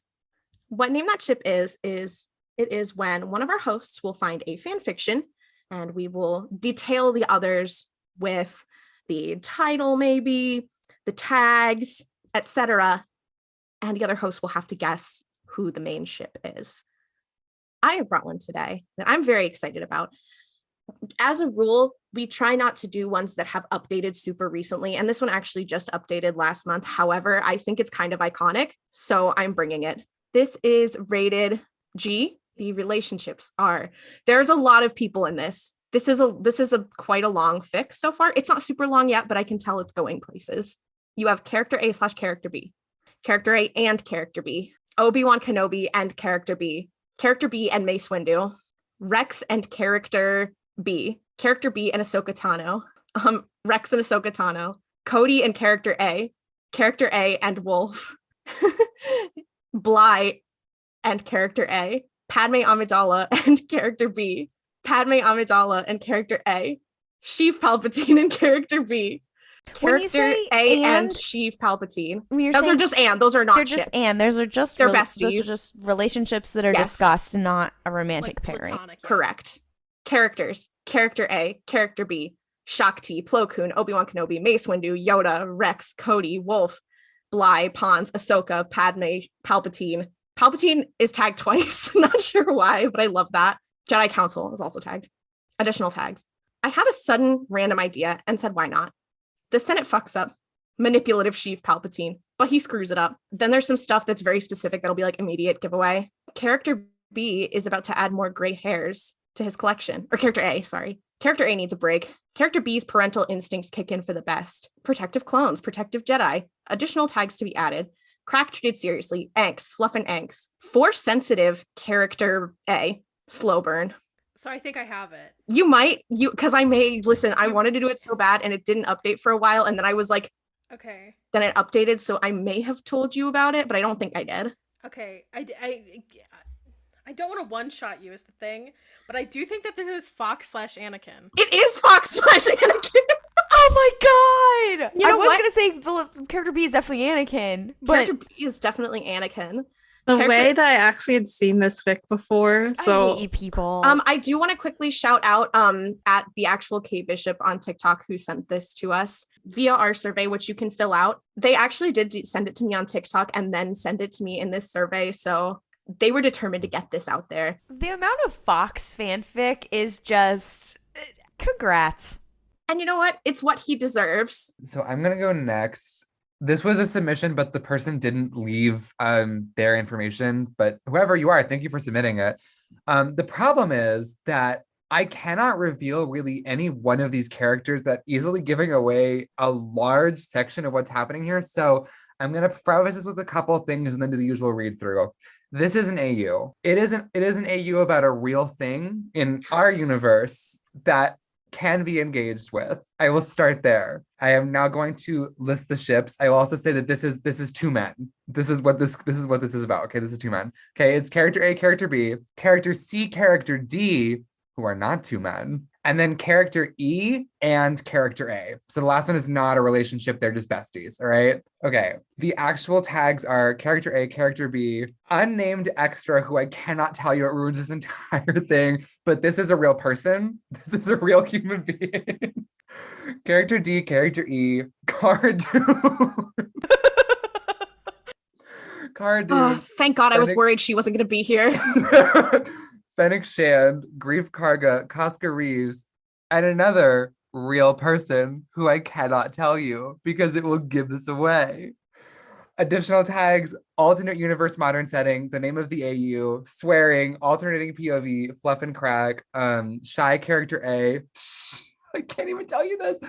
What Name That Ship is it is when one of our hosts will find a fan fiction and we will detail the others with the title, maybe the tags, etc. And the other host will have to guess who the main ship is. I have brought one today that I'm very excited about. As a rule, we try not to do ones that have updated super recently, and this one actually just updated last month. However, I think it's kind of iconic, so I'm bringing it. This is rated G. The relationships are, there's a lot of people in this. This is a quite a long fic so far. It's not super long yet, but I can tell it's going places. You have character A / character B, character A and character B, Obi-Wan Kenobi and character B and Mace Windu, Rex and character B and Ahsoka Tano, Rex and Ahsoka Tano, Cody and character A and Wolf, Bly and character A, Padme Amidala and character B, Padme Amidala and character A, Sheev Palpatine and character B, When you character say A and and- Sheev Palpatine. When you're Those saying are just those are not they're ships. just those are just They're those besties. are just relationships that are Yes. discussed, not a romantic Like pairing. platonic. Yeah. Correct. Characters: character A, character B, Shakti, Plo Koon, Obi-Wan Kenobi, Mace Windu, Yoda, Rex, Cody, Wolf, Bly, Pons, Ahsoka, Padme, Palpatine. Palpatine is tagged twice. Not sure why, but I love that. Jedi Council is also tagged. Additional tags. I had a sudden random idea and said, why not? The Senate fucks up manipulative Sheev Palpatine, but he screws it up. Then there's some stuff that's very specific that'll be like immediate giveaway. Character B is about to add more gray hairs to his collection. Or character A, sorry. Character A needs a break. Character B's parental instincts kick in for the best. Protective clones, protective Jedi. Additional tags to be added. Crack treated seriously. Angst, fluff and angst. Force sensitive, character A. Slow burn. So I think I have it. You might, because I wanted to do it so bad and it didn't update for a while. And then I was like, okay. Then it updated. So I may have told you about it, but I don't think I did. Okay. I don't want to one-shot you is the thing, but I do think that this is Fox/Anakin. It is Fox/Anakin. Oh my god! You know I was what? gonna say the character B is definitely Anakin, but Character B is definitely Anakin. The way that I actually had seen this fic before, so I hate you people. I do want to quickly shout out at the actual K Bishop on TikTok who sent this to us via our survey, which you can fill out. They actually did send it to me on TikTok and then send it to me in this survey. So they were determined to get this out there. The amount of Fox fanfic is just congrats. And you know what? It's what he deserves. So I'm gonna go next. This was a submission, but the person didn't leave their information. But whoever you are, thank you for submitting it. The problem is that I cannot reveal really any one of these characters that easily giving away a large section of what's happening here. So I'm gonna preface this with a couple of things and then do the usual read through. This is an AU. It is an AU about a real thing in our universe that can be engaged with. I will start there. I am now going to list the ships. I will also say that this is two men. This is what this is about. Okay, this is two men. Okay, it's character A, character B, character C, character D, who are not two men, and then character E and character A. So the last one is not a relationship, they're just besties, all right? Okay, the actual tags are character A, character B, unnamed extra, who I cannot tell you, it ruins this entire thing, but this is a real person. This is a real human being. Character D, character E, Cardoon. Cardoon. Oh, thank God I was worried she wasn't going to be here. Fennec Shand, Grief Karga, Casca Reeves, and another real person who I cannot tell you because it will give this away. Additional tags, alternate universe modern setting, the name of the AU, swearing, alternating POV, fluff and crack, shy character A. I can't even tell you this.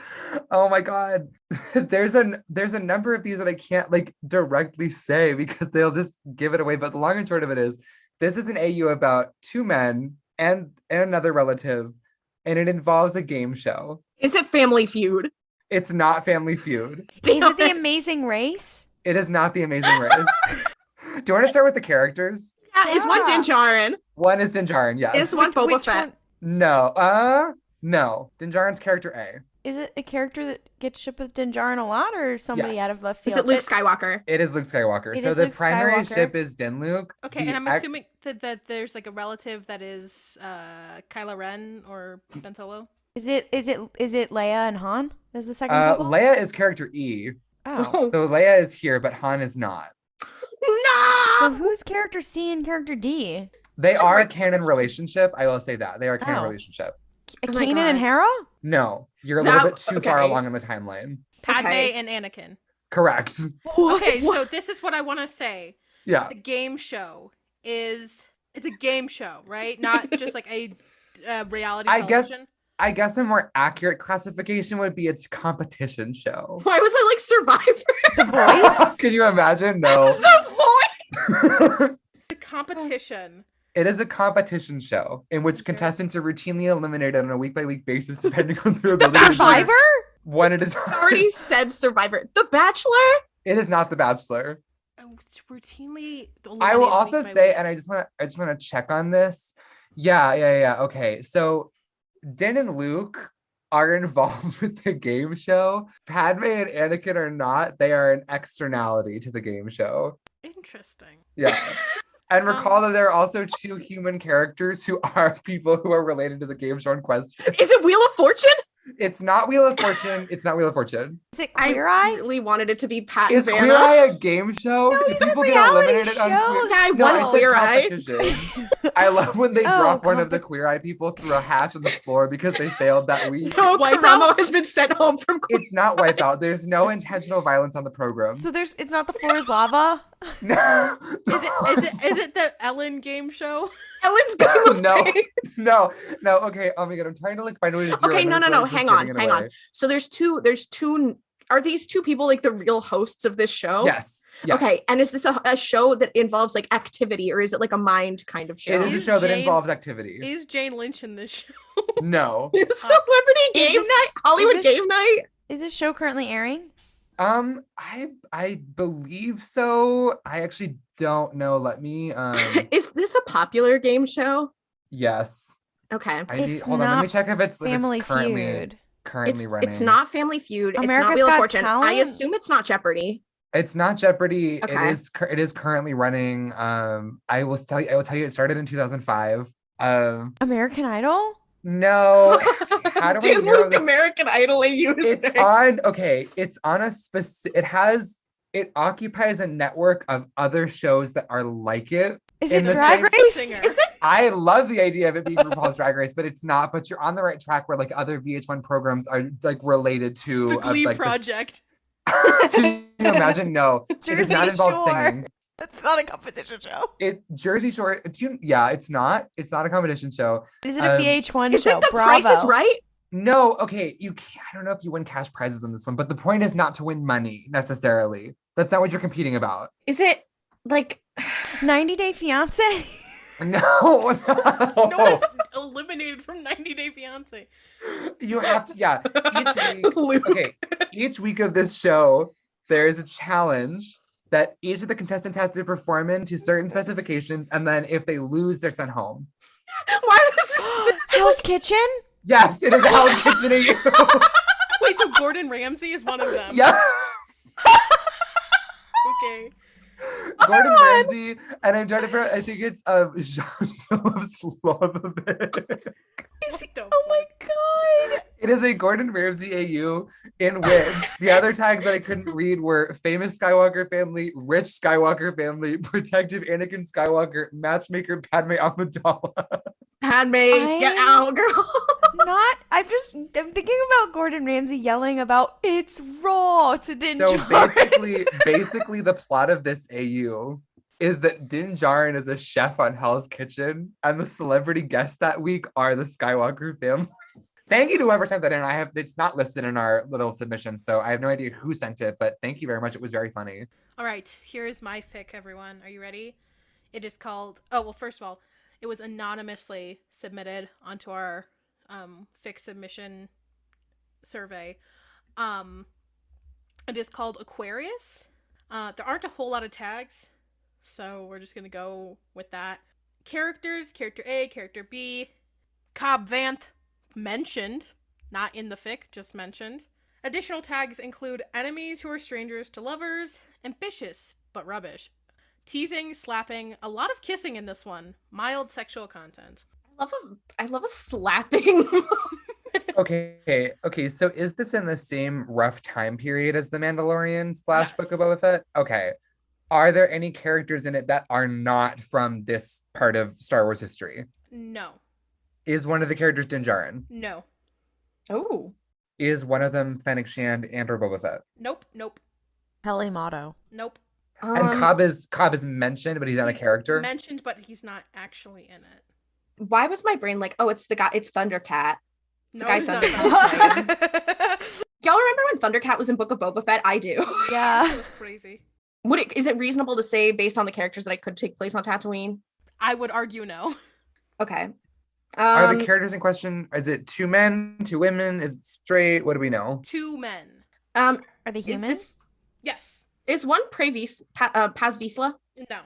Oh my God. There's a number of these that I can't like directly say because they'll just give it away. But the long and short of it is, this is an AU about two men and another relative, and it involves a game show. Is it Family Feud? It's not Family Feud. Is it The Amazing Race? It is not The Amazing Race. Do you want to start with the characters? Yeah, is one Din Djarin? One is Din Djarin, yes. Is one Boba Fett? One? No. Din Djarin's character A. Is it a character that gets shipped with Din Djarin a lot, or somebody Yes. out of left field? Is it Luke Skywalker? It is Luke Skywalker. It So is the Luke primary Skywalker. ship is DinLuke. Okay, and I'm assuming that there's like a relative that is Kylo Ren or Ben Solo. Is it Leia and Han? Is the second couple? Leia is character E. Oh. So Leia is here, but Han is not. So No! who's character C and character D? They are a canon relationship. I will say that. They are a canon Oh. relationship. Oh my Kanan God. and Hera? No, you're a little That- bit too far okay. along in the timeline. Padme Okay. and Anakin. Correct. Okay, so this is what I want to say. Yeah. The game show it's a game show, right? Not just like a reality I guess- television. I guess a more accurate classification would be it's a competition show. Why was I like Survivor? The Voice? Can you imagine? No. The Voice! The competition. It is a competition show in which contestants are routinely eliminated on a week-by-week basis depending on their ability to Survivor? when it is I already said Survivor. The Bachelor? It is not The Bachelor. Routinely. I will eliminated also week by say, week. and I just want to check on this. Yeah. Okay, so Din and Luke are involved with the game show. Padme and Anakin are not. They are an externality to the game show. Interesting. Yeah. And recall that there are also two human characters who are people who are related to the game show in question. Is it Wheel of Fortune? It's not Wheel of Fortune. It's not Wheel of Fortune. Is it I Queer Eye? really wanted it to be Pat Is and Queer Vanna. Eye a game show? No, Do it's a people get reality eliminated on show. Queer? Yeah, I No, won it's a Queer Eye. competition. I love when they Oh, drop one of the Queer Eye people through a hatch on the floor because they failed that week. No, Wipeout? Karamo has been sent home from It's not Wipeout. There's no intentional violence on the program. So it's not the floor is lava? No. Is it the Ellen game show? Ellen's Game of No. Fame. No. Okay. Oh my god, I'm trying to find a way to zero Okay, in no. this without just Hang giving on. it away. So there's two. Are these two people like the real hosts of this show? Yes. Okay, and is this a show that involves like activity, or is it like a mind kind of show? It is a Is show that Jane- involves activity. Is Jane Lynch in this show? No. Celebrity Game this- Night, Hollywood is this- Game Night. Is this show currently airing? I believe so. I actually don't know. Let me Is this a popular game show? yes. Okay, It's Hold on, let me not check if it's Family currently Feud. running. it's not Family Feud. It's America's not Wheel of Got Fortune. I Talent? assume it's not Jeopardy. It's not Jeopardy. Okay. It is currently running. I will tell you it started in 2005. American Idol? No. How do I narrow DinLuke this? American Idol AU. It's on a specific, it occupies a network of other shows that are like it. Is In it the Drag same- Race? Singer. Is it? I love the idea of it being RuPaul's Drag Race, but it's not. But you're on the right track where like other VH1 programs are like related to The Glee like Project. Can you imagine? No, it does Jersey not involve Shore. singing. That's not a competition show. Jersey Shore. It's not. It's not a competition show. Is it a Um, VH1 Is show? it The Bravo. Price is Right? No. Okay. You can't. I don't know if you win cash prizes on this one, but the point is not to win money necessarily. That's not what you're competing about. Is it like 90 Day Fiance? No. No one's eliminated from 90 Day Fiance. You have to. Yeah. Each week, okay. Each week of this show, there is a challenge that each of the contestants has to perform in to certain specifications, and then if they lose, they're sent home. why is Hell's Kitchen? Yes, it is a Hell's Kitchen AU. Wait, so Gordon Ramsay is one of them. Yes. Okay. Gordon Ramsay, and I'm trying to. I think it's Jean-Philippe Slobovic. Oh my god. It is a Gordon Ramsay AU in which the other tags that I couldn't read were famous Skywalker family, rich Skywalker family, protective Anakin Skywalker, matchmaker Padme Amidala. Padme, get out, girl. I'm thinking about Gordon Ramsay yelling about it's raw to Din So Djarin. basically, the plot of this AU is that Din Djarin is a chef on Hell's Kitchen, and the celebrity guests that week are the Skywalker family. Thank you to whoever sent that in. It's not listed in our little submission, so I have no idea who sent it, but thank you very much. It was very funny. All right, here's my fic, everyone. Are you ready? It is called, oh, well, first of all, it was anonymously submitted onto our fic submission survey. It is called Aquarius. There aren't a whole lot of tags, so we're just going to go with that. Characters, character A, character B, Cobb Vanth, mentioned, not in the fic, just mentioned. Additional tags include enemies who are strangers to lovers, ambitious but rubbish, teasing, slapping, a lot of kissing in this one, mild sexual content. I love a slapping. Okay. So is this in the same rough time period as The Mandalorian / Yes. Book of Boba Fett? Okay. Are there any characters in it that are not from this part of Star Wars history? No. Is one of the characters Din Djarin? No. Oh. Is one of them Fennec Shand and or Boba Fett? Nope. Nope. Pele Motto. Nope. And Cobb is mentioned, but he's not a He's character. Mentioned, but he's not actually in it. Why was my brain like, oh, it's the guy, it's Thundercat. It's the No, guy he's not Thundercat. Y'all remember when Thundercat was in Book of Boba Fett? I do. Yeah. That was crazy. Is it reasonable to say based on the characters that I could take place on Tatooine? I would argue no. Okay. Are the characters in question, is it 2 men, 2 women? Is it straight? What do we know? 2 men. Are they human? Yes. Is one Pre Viszla, Paz Viszla? No.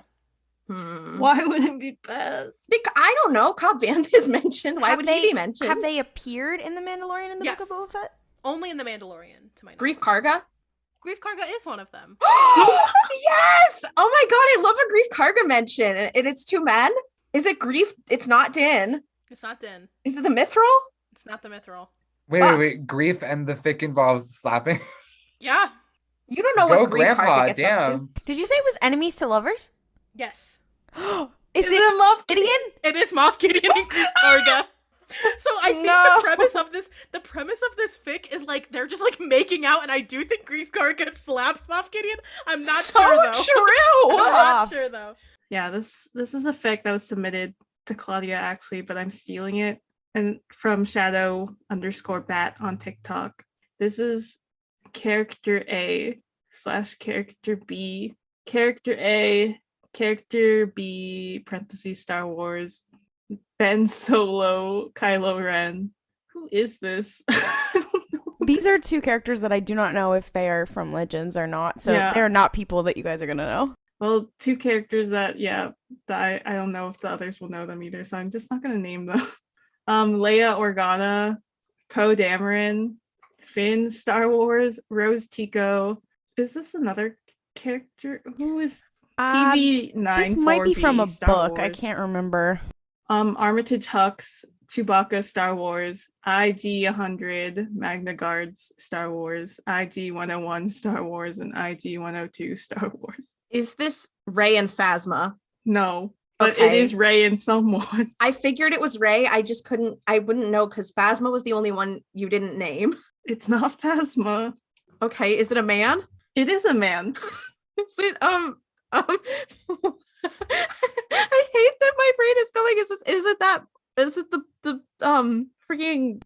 Why would it be best? Because I don't know. Cobb Vanth is mentioned. Why would he be mentioned? Have they appeared in The Mandalorian and the Book of Yes. Boba Fett? Only in The Mandalorian, to my knowledge. Grief Karga? Grief Karga is one of them. Yes! Oh my god, I love a Grief Karga mention. And it's 2 men? Is it Grief? It's not Din. It's not Din. Is it the Mithril? It's not the Mithril. Wait. Grief and the fic involves slapping? Yeah. You don't know Go what Grief grandpa, Carpet gets up to. damn. Did you say it was enemies to lovers? Yes. Is it Moff Gideon? It is Moff Gideon and Grief Karga. So I think No. the premise of this fic is like they're just like making out, and I do think Grief Karga slaps Moff Gideon. I'm not So sure though. true. I'm not sure though. Yeah, this is a fic that was submitted to Claudia actually, but I'm stealing it and from shadow_bat on TikTok. This is character A / character B. Character A, character B, parentheses Star Wars, Ben Solo, Kylo Ren. Who is this? These are two characters that I do not know if they are from Legends or not. So Yeah. they're not people that you guys are going to know. Well, two characters that I don't know if the others will know them either, so I'm just not gonna name them. Leia Organa, Poe Dameron, Finn Star Wars, Rose Tico. Is this another character? Who is TV9? This might be from a Star book. I Wars? can't remember. Armitage Hux, Chewbacca Star Wars, IG-100 Magna Guards Star Wars, IG-101 Star Wars, and IG-102 Star Wars. Is this Rey and Phasma? No, but it Okay. is Rey and someone. I figured it was Rey. I wouldn't know because Phasma was the only one you didn't name. It's not Phasma. Okay, is it a man? It is a man. Is it I hate that my brain is going. Is it the freaking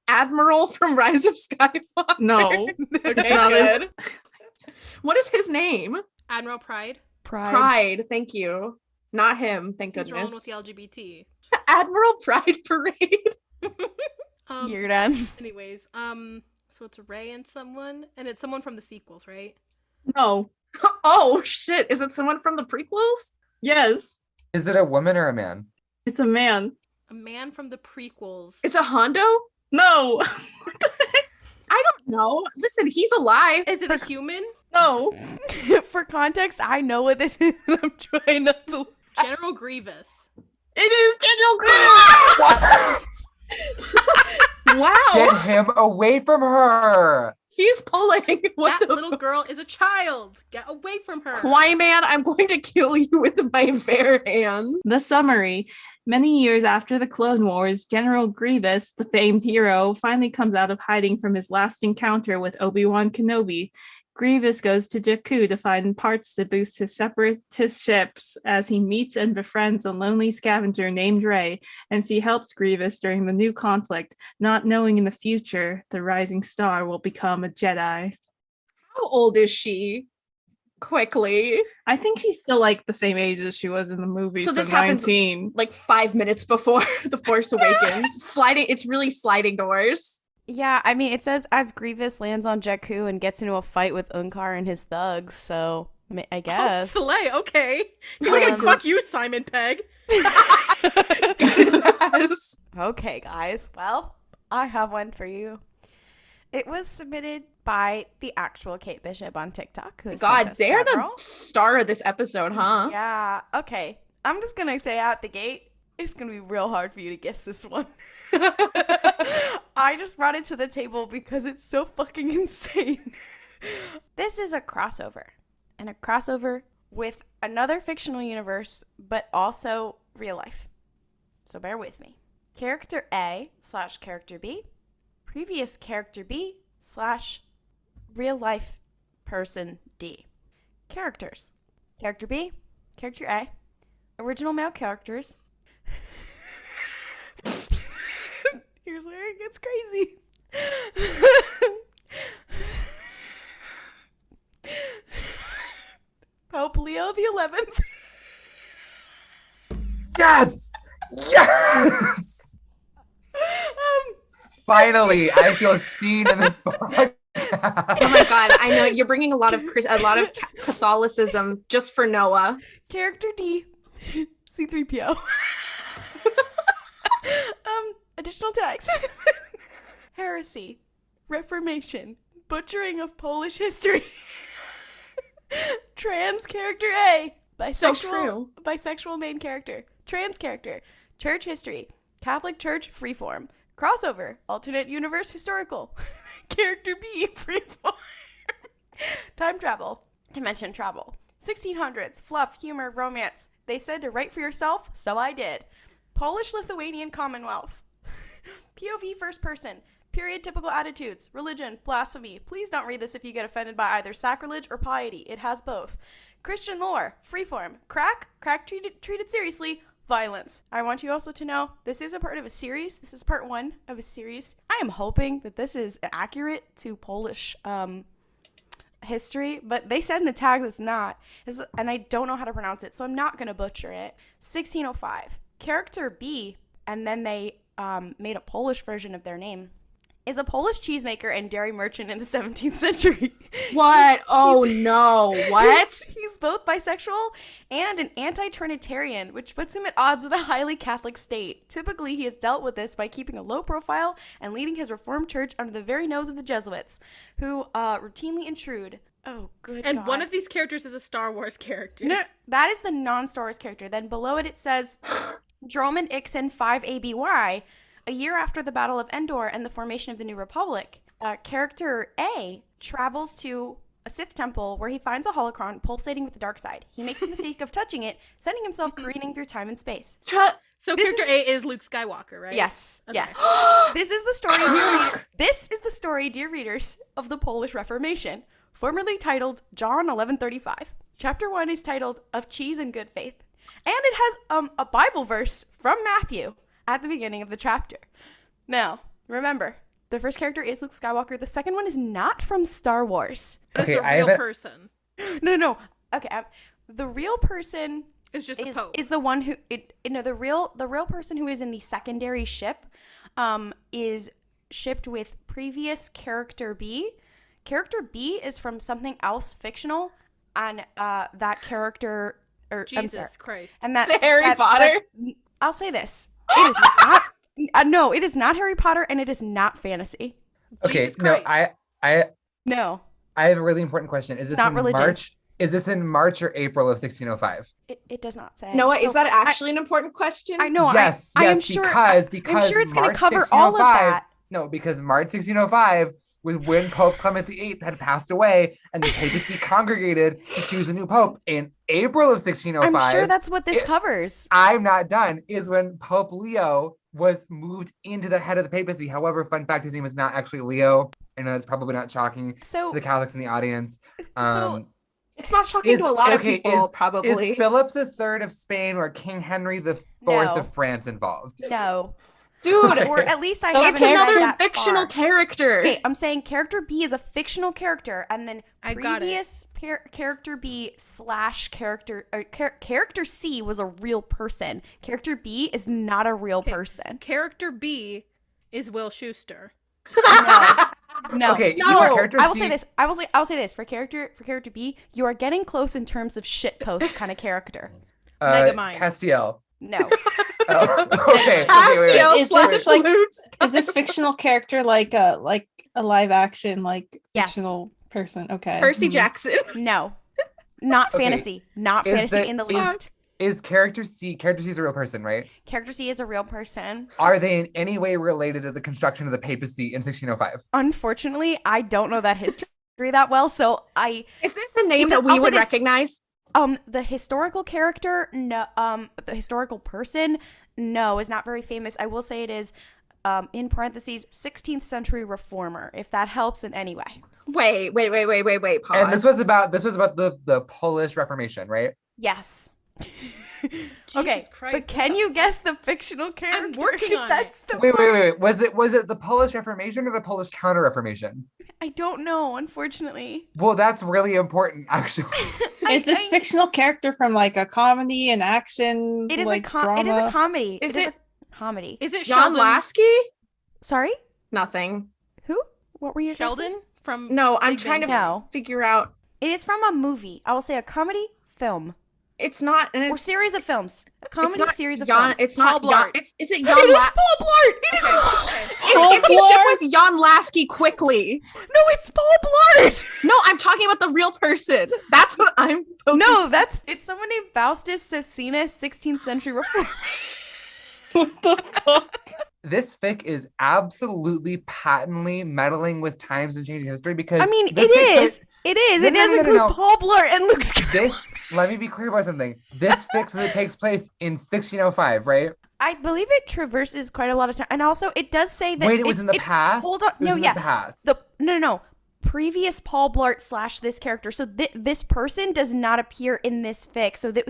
Admiral from Rise of Skywalker? No. Okay, not a- good. What is his name? Admiral Pryde. Pride. Thank you. Not him. Thank He's rolling goodness. with the LGBT. Admiral Pryde Parade. You're done. Anyways, so it's Rey and someone, and it's someone from the sequels, right? No. Oh shit! Is it someone from the prequels? Yes. Is it a woman or a man? It's a man. A man from the prequels. It's a Hondo? No. I don't know. Listen, he's alive. Is it a human? No. For context, I know what this is, and I'm trying not to. General Grievous. It is General Grievous. Wow. Get him away from her! He's pulling. What That the little girl is a child. Get away from her. Qui-Man, I'm going to kill you with my bare hands. The summary. Many years after the Clone Wars, General Grievous, the famed hero, finally comes out of hiding from his last encounter with Obi-Wan Kenobi. Grievous goes to Jakku to find parts to boost his separatist ships as he meets and befriends a lonely scavenger named Rey, and she helps Grievous during the new conflict, not knowing in the future the rising star will become a Jedi. How old is she? Quickly. I think she's still like the same age as she was in the movie, So so this happens- 19. Like 5 minutes before The Force Awakens. It's really sliding doors. Yeah, I mean, it says as Grievous lands on Jakku and gets into a fight with Unkar and his thugs, so I guess. Oh, slay, okay. You're like, Um, fuck you, Simon Pegg. Yes. Okay, guys. Well, I have one for you. It was submitted by the actual Kate Bishop on TikTok. Who has sent God, us they're several. the star of this episode, huh? Yeah, okay. I'm just gonna say out the gate, it's gonna be real hard for you to guess this one. I just brought it to the table because it's so fucking insane. This is a crossover, and a crossover with another fictional universe, but also real life. So bear with me. Character A / character B, previous character B / real life person D. Characters. Character B, character A, original male characters. Here's where it gets crazy. Pope Leo the 11th. Yes! Yes! Finally, I feel seen in this podcast. Oh my God, I know you're bringing a lot of Catholicism just for Noah. Character D, C3PO. Additional tags. Heresy, Reformation, butchering of Polish history. Trans character A, So true. bisexual main character. Trans character, church history, Catholic Church freeform, Crossover, alternate universe historical. Character B, freeform. Time travel, dimension travel. 1600s, fluff, humor, romance. They said to write for yourself, so I did. Polish-Lithuanian Commonwealth. POV first person. Period typical attitudes. Religion. Blasphemy. Please don't read this if you get offended by either sacrilege or piety. It has both. Christian lore. Freeform. Crack treated seriously. Violence. I want you also to know this is a part of a series. This is part 1 of a series. I am hoping that this is accurate to Polish history, but they said in the tag it's not. And I don't know how to pronounce it, so I'm not going to butcher it. 1605. Character B, and then they made a Polish version of their name, is a Polish cheesemaker and dairy merchant in the 17th century. What? Oh no. What? He's both bisexual and an anti-Trinitarian, which puts him at odds with a highly Catholic state. Typically, he has dealt with this by keeping a low profile and leading his Reformed church under the very nose of the Jesuits, who routinely intrude. Oh, good And God. one of these characters is a Star Wars character. No, that is the non-Star Wars character. Then below it says, Droman Ixen 5 ABY, a year after the Battle of Endor and the formation of the New Republic. Character A travels to a Sith temple where he finds a holocron pulsating with the dark side. He makes the mistake of touching it, sending himself careening through time and space. So character A is Luke Skywalker, right? Yes, Okay. yes. This is the story, This is the story, dear readers, of the Polish Reformation, formerly titled John 11:35. Chapter 1 is titled Of Cheese and Good Faith, and it has a Bible verse from Matthew at the beginning of the chapter. Now, remember, the first character is Luke Skywalker. The second one is not from Star Wars. It's Okay, a I real have person. No. Okay, the real person It's just the Pope. is the one who the real person who is in the secondary ship is shipped with previous character B. Character B is from something else fictional, and that character Jesus Christ. and that Is it Harry Potter? I'll say this: it is not. No, it is not Harry Potter, and it is not fantasy. Okay, Jesus no, Christ. No, I have a really important question. Is this Not in religion. March? Is this in March or April of 1605? it does not say. Noah, So is that actually an important question? I know. Yes, I am yes, sure. because I'm sure it's going to March cover all of 1605 that. No, because March 1605 was when Pope Clement VIII had passed away and the papacy congregated to choose a new pope. In April of 1605, I'm sure that's what this covers. I'm not done, is when Pope Leo was moved into the head of the papacy. However, fun fact, his name is not actually Leo. I know that's probably not shocking So, to the Catholics in the audience. It's not shocking to a lot of people, probably. Is Philip III of Spain or King Henry IV No. of France involved? no. Dude, Or at least I it's haven't read another that fictional far. character. Okay, I'm saying character B is a fictional character, and then I got it. previous character B / character character C was a real person. Character B is not a real person. Character B is Will Schuester. No. Okay, No. for character I will C, say this. I will say this for character B. You are getting close in terms of shit post kind of character. Megamind. Castiel. No. Oh, okay. Castiel Is slash this like- Luke Is this fictional character like a live action Yes. fictional person? Okay. Percy Mhm. Jackson. No. Not Okay. fantasy. Not Is fantasy the- in the is- least. Is character C is a real person, right? Character C is a real person. Are they in any way related to the construction of the papacy in 1605? Unfortunately, I don't know that history that well, so Is this a name It's a- that we I'll say would this. recognize? the historical character, no, the historical person, no, is not very famous. I will say it is, in parentheses, 16th century reformer, if that helps in any way. Wait. Pause. And this was about the Polish Reformation, right? Yes. Jesus Okay, Christ, but can you guess the fictional character? working 'Cause on that's the Wait. part. Was it the Polish Reformation or the Polish Counter Reformation? I don't know, unfortunately. Well, that's really important, actually. Is this fictional character from like a comedy, an action, It is like it is drama? a comedy. Is it is it- a comedy? Is it John Sheldon? Lasky? Sorry? Nothing. Who? What were your Sheldon guesses? from No, I'm Big trying Bang to Theory. No. figure out. It is from a movie. I will say a comedy film. It's not. And Or it's, series of films. A it's comedy not series of Jan, films. It's not Paul Jan. Blart. Is it It Jan? is Paul Blart! It is Is he shipped with Jan Lasky quickly? No, it's Paul Blart! No, I'm talking about the real person. That's what I'm. No, it's someone named Faustus Socinus, 16th century reformer. What the fuck? this fic is absolutely patently meddling with times and changing history because I mean, it is. It does include Paul Blart and Luke Skywalker. Let me be clear about something. This fic says it takes place in 1605, right? I believe it traverses quite a lot of time. And also, it does say that it was in the past? Hold on. No, yeah. The past. No. Previous Paul Blart / this character. So this person does not appear in this fic. So that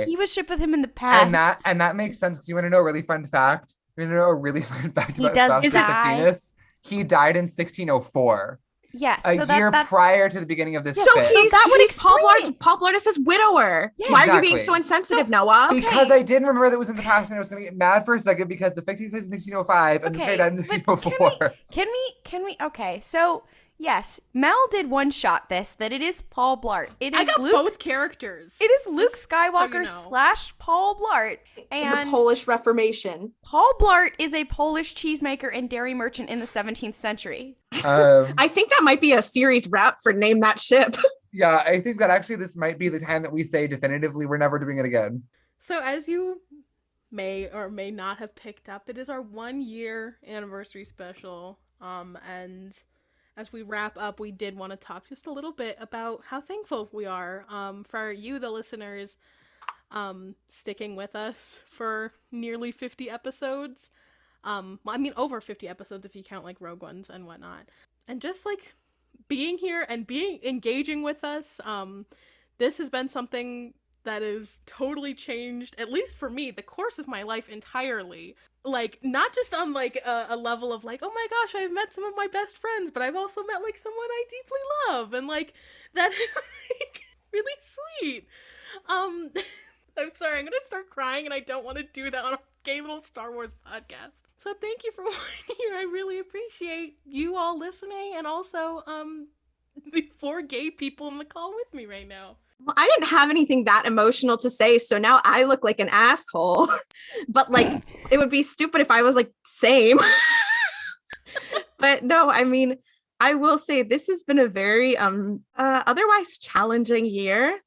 he was shipped with him in the past. And that makes sense because you want to know a really fun fact? You want to know a really fun fact about Faustus Sextinus? He died in 1604. Yes. A year prior to the beginning of this fic. So he's Paul Blart widower. Yes. Why are you being so insensitive, Noah? Because I didn't remember that it was in the past and I was going to get mad for a second because the fic takes place in 1605 and this guy died in 1604. Can we? Okay, so yes, Mel did one shot this, that it is Paul Blart. I got both characters. It is Luke Skywalker / Paul Blart. And the Polish Reformation. Paul Blart is a Polish cheesemaker and dairy merchant in the 17th century. I think that might be a series wrap for Name That Ship. Yeah, I think that actually this might be the time that we say definitively we're never doing it again. So as you may or may not have picked up, it is our 1 year anniversary special. And as we wrap up, we did want to talk just a little bit about how thankful we are for you, the listeners, sticking with us for nearly 50 episodes. I mean, over 50 episodes if you count like Rogue Ones and whatnot. And just like being here and engaging with us. This has been something that has totally changed, at least for me, the course of my life entirely. Like, not just on like a level of like, oh my gosh, I've met some of my best friends, but I've also met like someone I deeply love, and like that is like really sweet. I'm sorry, I'm gonna start crying, and I don't want to do that on a gay little Star Wars podcast. So thank you for 1 year. I really appreciate you all listening, and also the 4 gay people in the call with me right now. Well, I didn't have anything that emotional to say, so now I look like an asshole. But like, it would be stupid if I was like, same. But no, I mean, I will say this has been a very otherwise challenging year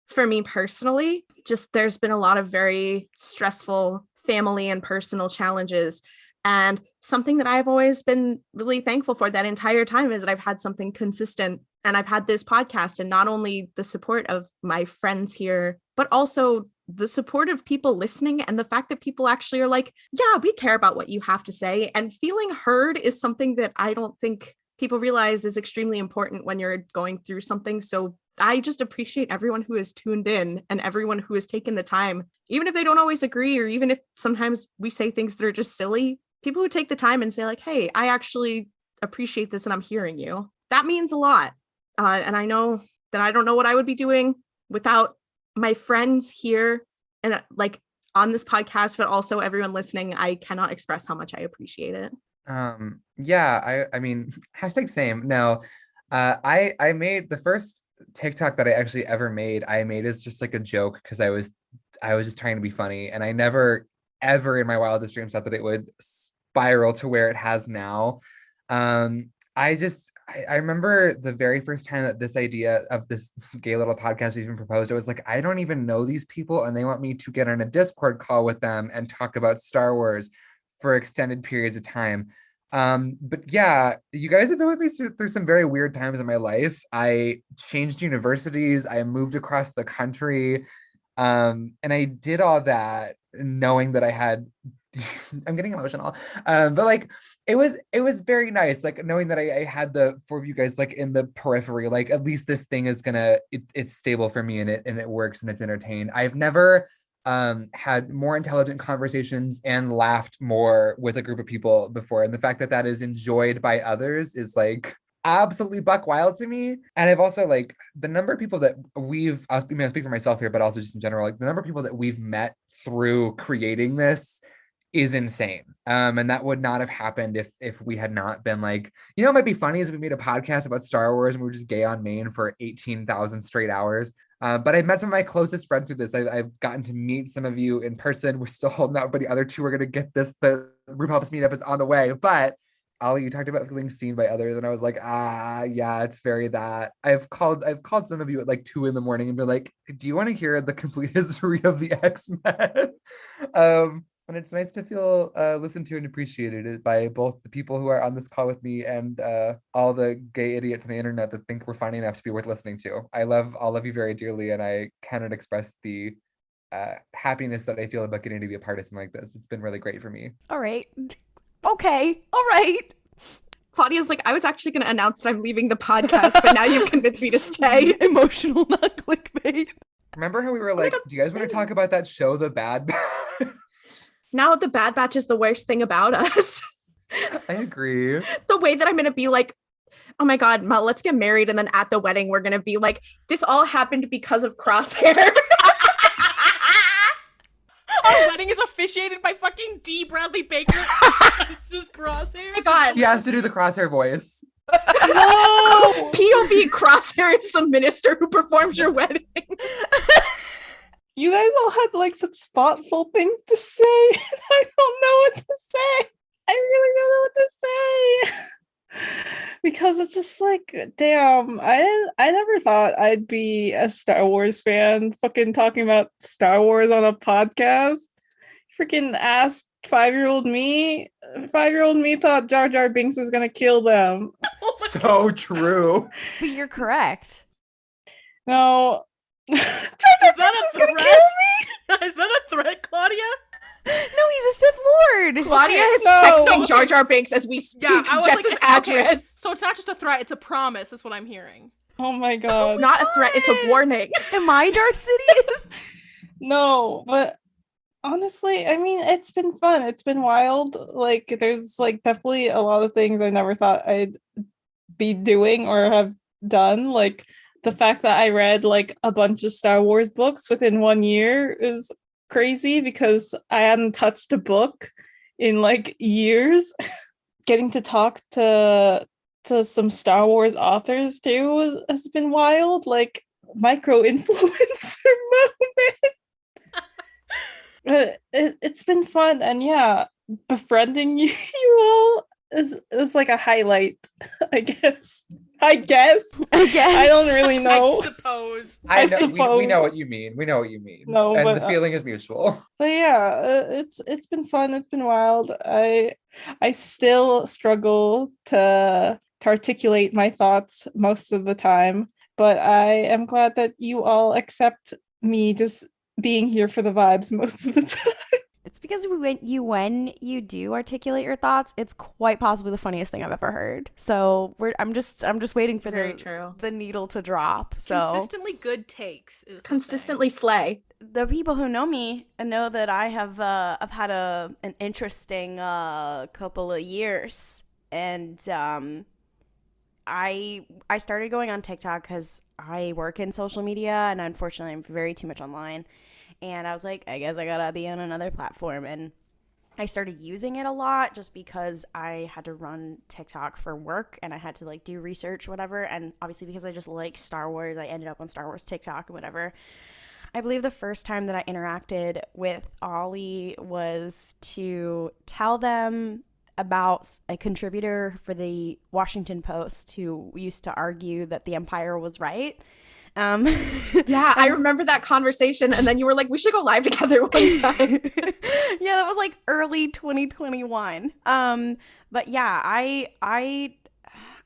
for me personally. Just there's been a lot of very stressful family and personal challenges. And something that I've always been really thankful for that entire time is that I've had something consistent. And I've had this podcast, and not only the support of my friends here, but also the support of people listening, and the fact that people actually are like, yeah, we care about what you have to say. And feeling heard is something that I don't think people realize is extremely important when you're going through something. So I just appreciate everyone who has tuned in and everyone who has taken the time, even if they don't always agree, or even if sometimes we say things that are just silly. People who take the time and say like, hey, I actually appreciate this and I'm hearing you. That means a lot. And I know that I don't know what I would be doing without my friends here and like on this podcast, but also everyone listening. I cannot express how much I appreciate it. Yeah, I mean, hashtag same. No, I made the first TikTok that I actually ever made. I made as just like a joke because I was just trying to be funny, and I never ever in my wildest dreams thought that it would spiral to where it has now. I remember the very first time that this idea of this gay little podcast was even proposed, I was like, I don't even know these people, and they want me to get on a Discord call with them and talk about Star Wars for extended periods of time. But yeah, you guys have been with me through some very weird times in my life. I changed universities, I moved across the country, and I did all that knowing that I had I'm getting emotional. But like it was very nice, like knowing that I had the 4 of you guys like in the periphery, like at least this thing is it's stable for me, and it works and it's entertained. I've never had more intelligent conversations and laughed more with a group of people before. And the fact that that is enjoyed by others is like absolutely buck wild to me. And I've also like the number of people that I'll speak for myself here, but also just in general, like the number of people that we've met through creating this is insane. And that would not have happened if we had not been like, you know, it might be funny is we made a podcast about Star Wars and we were just gay on main for 18,000 straight hours. But I've met some of my closest friends through this. I've gotten to meet some of you in person. We're still holding out, but the other 2 are going to get this. The RuPalp's meetup is on the way. But Ollie, you talked about feeling seen by others, and I was like, yeah, it's very that. I've called some of you at like 2 a.m. and been like, do you want to hear the complete history of the X-Men? And it's nice to feel listened to and appreciated by both the people who are on this call with me and all the gay idiots on the internet that think we're funny enough to be worth listening to. I love all of you very dearly, and I cannot express the happiness that I feel about getting to be a part of something like this. It's been really great for me. All right. Okay. All right. Claudia's like, I was actually going to announce that I'm leaving the podcast, but now you've convinced me to stay. Emotional, not clickbait. Remember how we were like, do you guys want to talk about that show, The Bad Batch? Now the Bad Batch is the worst thing about us. I agree. The way that I'm going to be like, oh my God, Mel, let's get married. And then at the wedding, we're going to be like, this all happened because of Crosshair. Our wedding is officiated by fucking D. Bradley Baker. It's just Crosshair. Oh my God. He has to do the Crosshair voice. No! POV Crosshair is the minister who performs your wedding. You guys all had like such thoughtful things to say. I don't know what to say. I really don't know what to say. Because it's just like, damn, I never thought I'd be a Star Wars fan fucking talking about Star Wars on a podcast. Freaking asked 5-year-old me. 5-year-old me thought Jar Jar Binks was gonna kill them. So true. But you're correct. No. Jar Jar Is that Binks a is gonna threat? kill me. Is that a threat, Claudia? No, he's a Sith Lord. Claudia is No. texting Jar Jar Binks as we speak. Yeah, I was like, Jess's it's address. okay. So it's not just a threat, it's a promise, is what I'm hearing. Oh my god. It's not a threat, it's a warning. Am I Darth Sidious? No, but honestly, I mean, it's been fun. It's been wild. Like, there's like definitely a lot of things I never thought I'd be doing or have done. Like, the fact that I read like a bunch of Star Wars books within 1 year is crazy because I hadn't touched a book in like years. Getting to talk to some Star Wars authors too has been wild. Like, micro influencer moment. It's been fun, and yeah, befriending you all is like a highlight. I guess. I don't really know. I suppose. I know, suppose. we know what you mean. We know what you mean. No, and but, the feeling is mutual. But yeah, it's been fun. It's been wild. I still struggle to articulate my thoughts most of the time, but I am glad that you all accept me just being here for the vibes most of the time. It's because when you do articulate your thoughts, it's quite possibly the funniest thing I've ever heard. So I'm just waiting for Very true. the needle to drop. So Consistently good takes. Is the Consistently slay. the people who know me know that I have I've had an interesting couple of years, and I started going on TikTok because I work in social media, and unfortunately I'm very too much online. And I was like, I guess I gotta be on another platform. And I started using it a lot just because I had to run TikTok for work and I had to like do research, whatever. And obviously because I just like Star Wars, I ended up on Star Wars TikTok or whatever. I believe the first time that I interacted with Ollie was to tell them about a contributor for the Washington Post who used to argue that the Empire was right. Yeah, I remember that conversation, and then you were like, we should go live together one time. Yeah, that was like early 2021. But yeah, I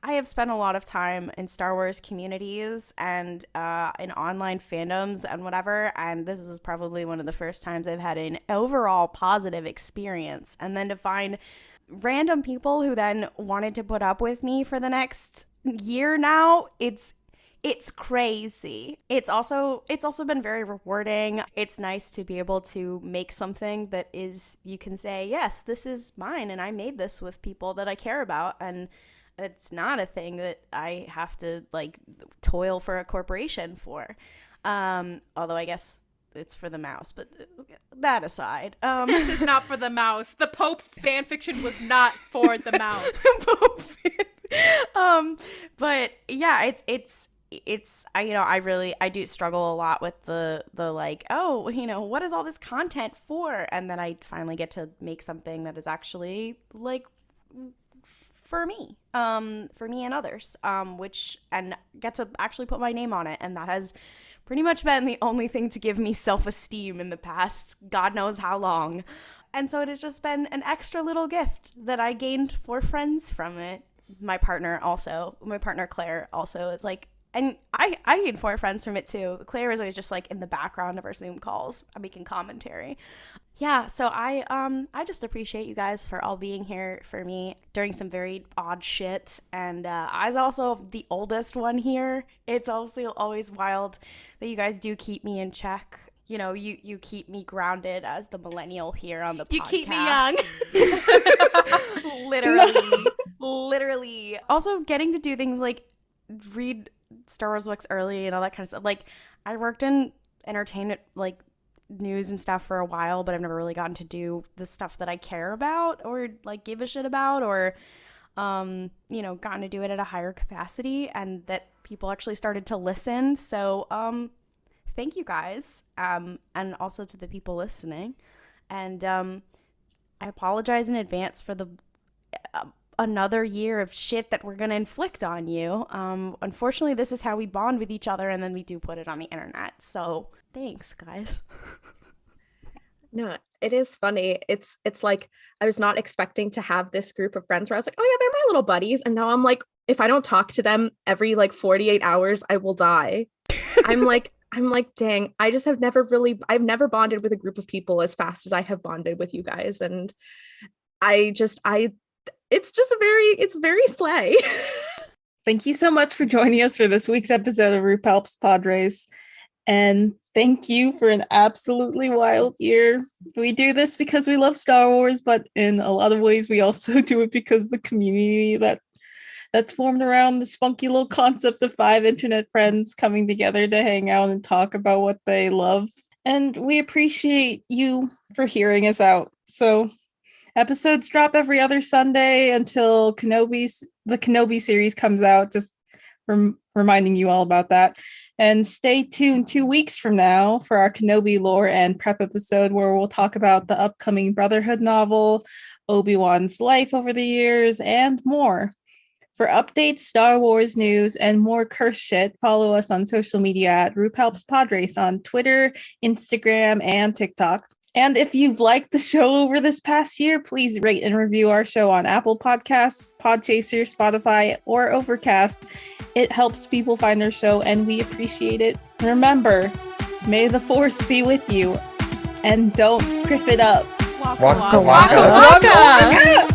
have spent a lot of time in Star Wars communities and in online fandoms and whatever, and this is probably one of the first times I've had an overall positive experience. And then to find random people who then wanted to put up with me for the next year now, it's crazy. It's also been very rewarding. It's nice to be able to make something that is, you can say, yes, this is mine and I made this with people that I care about, and it's not a thing that I have to like toil for a corporation for. Although I guess it's for the mouse, but that aside. This is not for the mouse. The Pope fanfiction was not for the mouse. But yeah, it's I do struggle a lot with the like, oh, what is all this content for? And then I finally get to make something that is actually like for me and others, and get to actually put my name on it. And that has pretty much been the only thing to give me self-esteem in the past God knows how long. And so it has just been an extra little gift that I gained for friends from it. My partner Claire also is like, and I gained 4 friends from it too. Claire is always just like in the background of our Zoom calls making commentary. Yeah, so I just appreciate you guys for all being here for me during some very odd shit. And I was also the oldest one here. It's also always wild that you guys do keep me in check. You know, you keep me grounded as the millennial here on the podcast. You keep me young. Literally. Also getting to do things like read Star Wars books early and all that kind of stuff. Like, I worked in entertainment, like news and stuff for a while, but I've never really gotten to do the stuff that I care about or like give a shit about, or gotten to do it at a higher capacity, and that people actually started to listen. So thank you guys, and also to the people listening. And I apologize in advance for the another year of shit that we're gonna inflict on you. Unfortunately, this is how we bond with each other, and then we do put it on the internet. So thanks, guys. No, it is funny. It's like I was not expecting to have this group of friends where I was like, oh yeah, they're my little buddies, and now I'm like, if I don't talk to them every like 48 hours, I will die. I'm like, dang, I've never bonded with a group of people as fast as I have bonded with you guys, and it's very slay. Thank you so much for joining us for this week's episode of RuPalp's Podrace. And thank you for an absolutely wild year. We do this because we love Star Wars, but in a lot of ways we also do it because the community that's formed around this funky little concept of 5 internet friends coming together to hang out and talk about what they love. And we appreciate you for hearing us out. So episodes drop every other Sunday until the Kenobi series comes out, just reminding you all about that. And stay tuned 2 weeks from now for our Kenobi lore and prep episode, where we'll talk about the upcoming Brotherhood novel, Obi-Wan's life over the years, and more. For updates, Star Wars news, and more curse shit, follow us on social media at RuPalp's Podrace on Twitter, Instagram, and TikTok. And if you've liked the show over this past year, please rate and review our show on Apple Podcasts, Podchaser, Spotify, or Overcast. It helps people find our show, and we appreciate it. Remember, may the Force be with you, and don't kriff it up. Waka waka.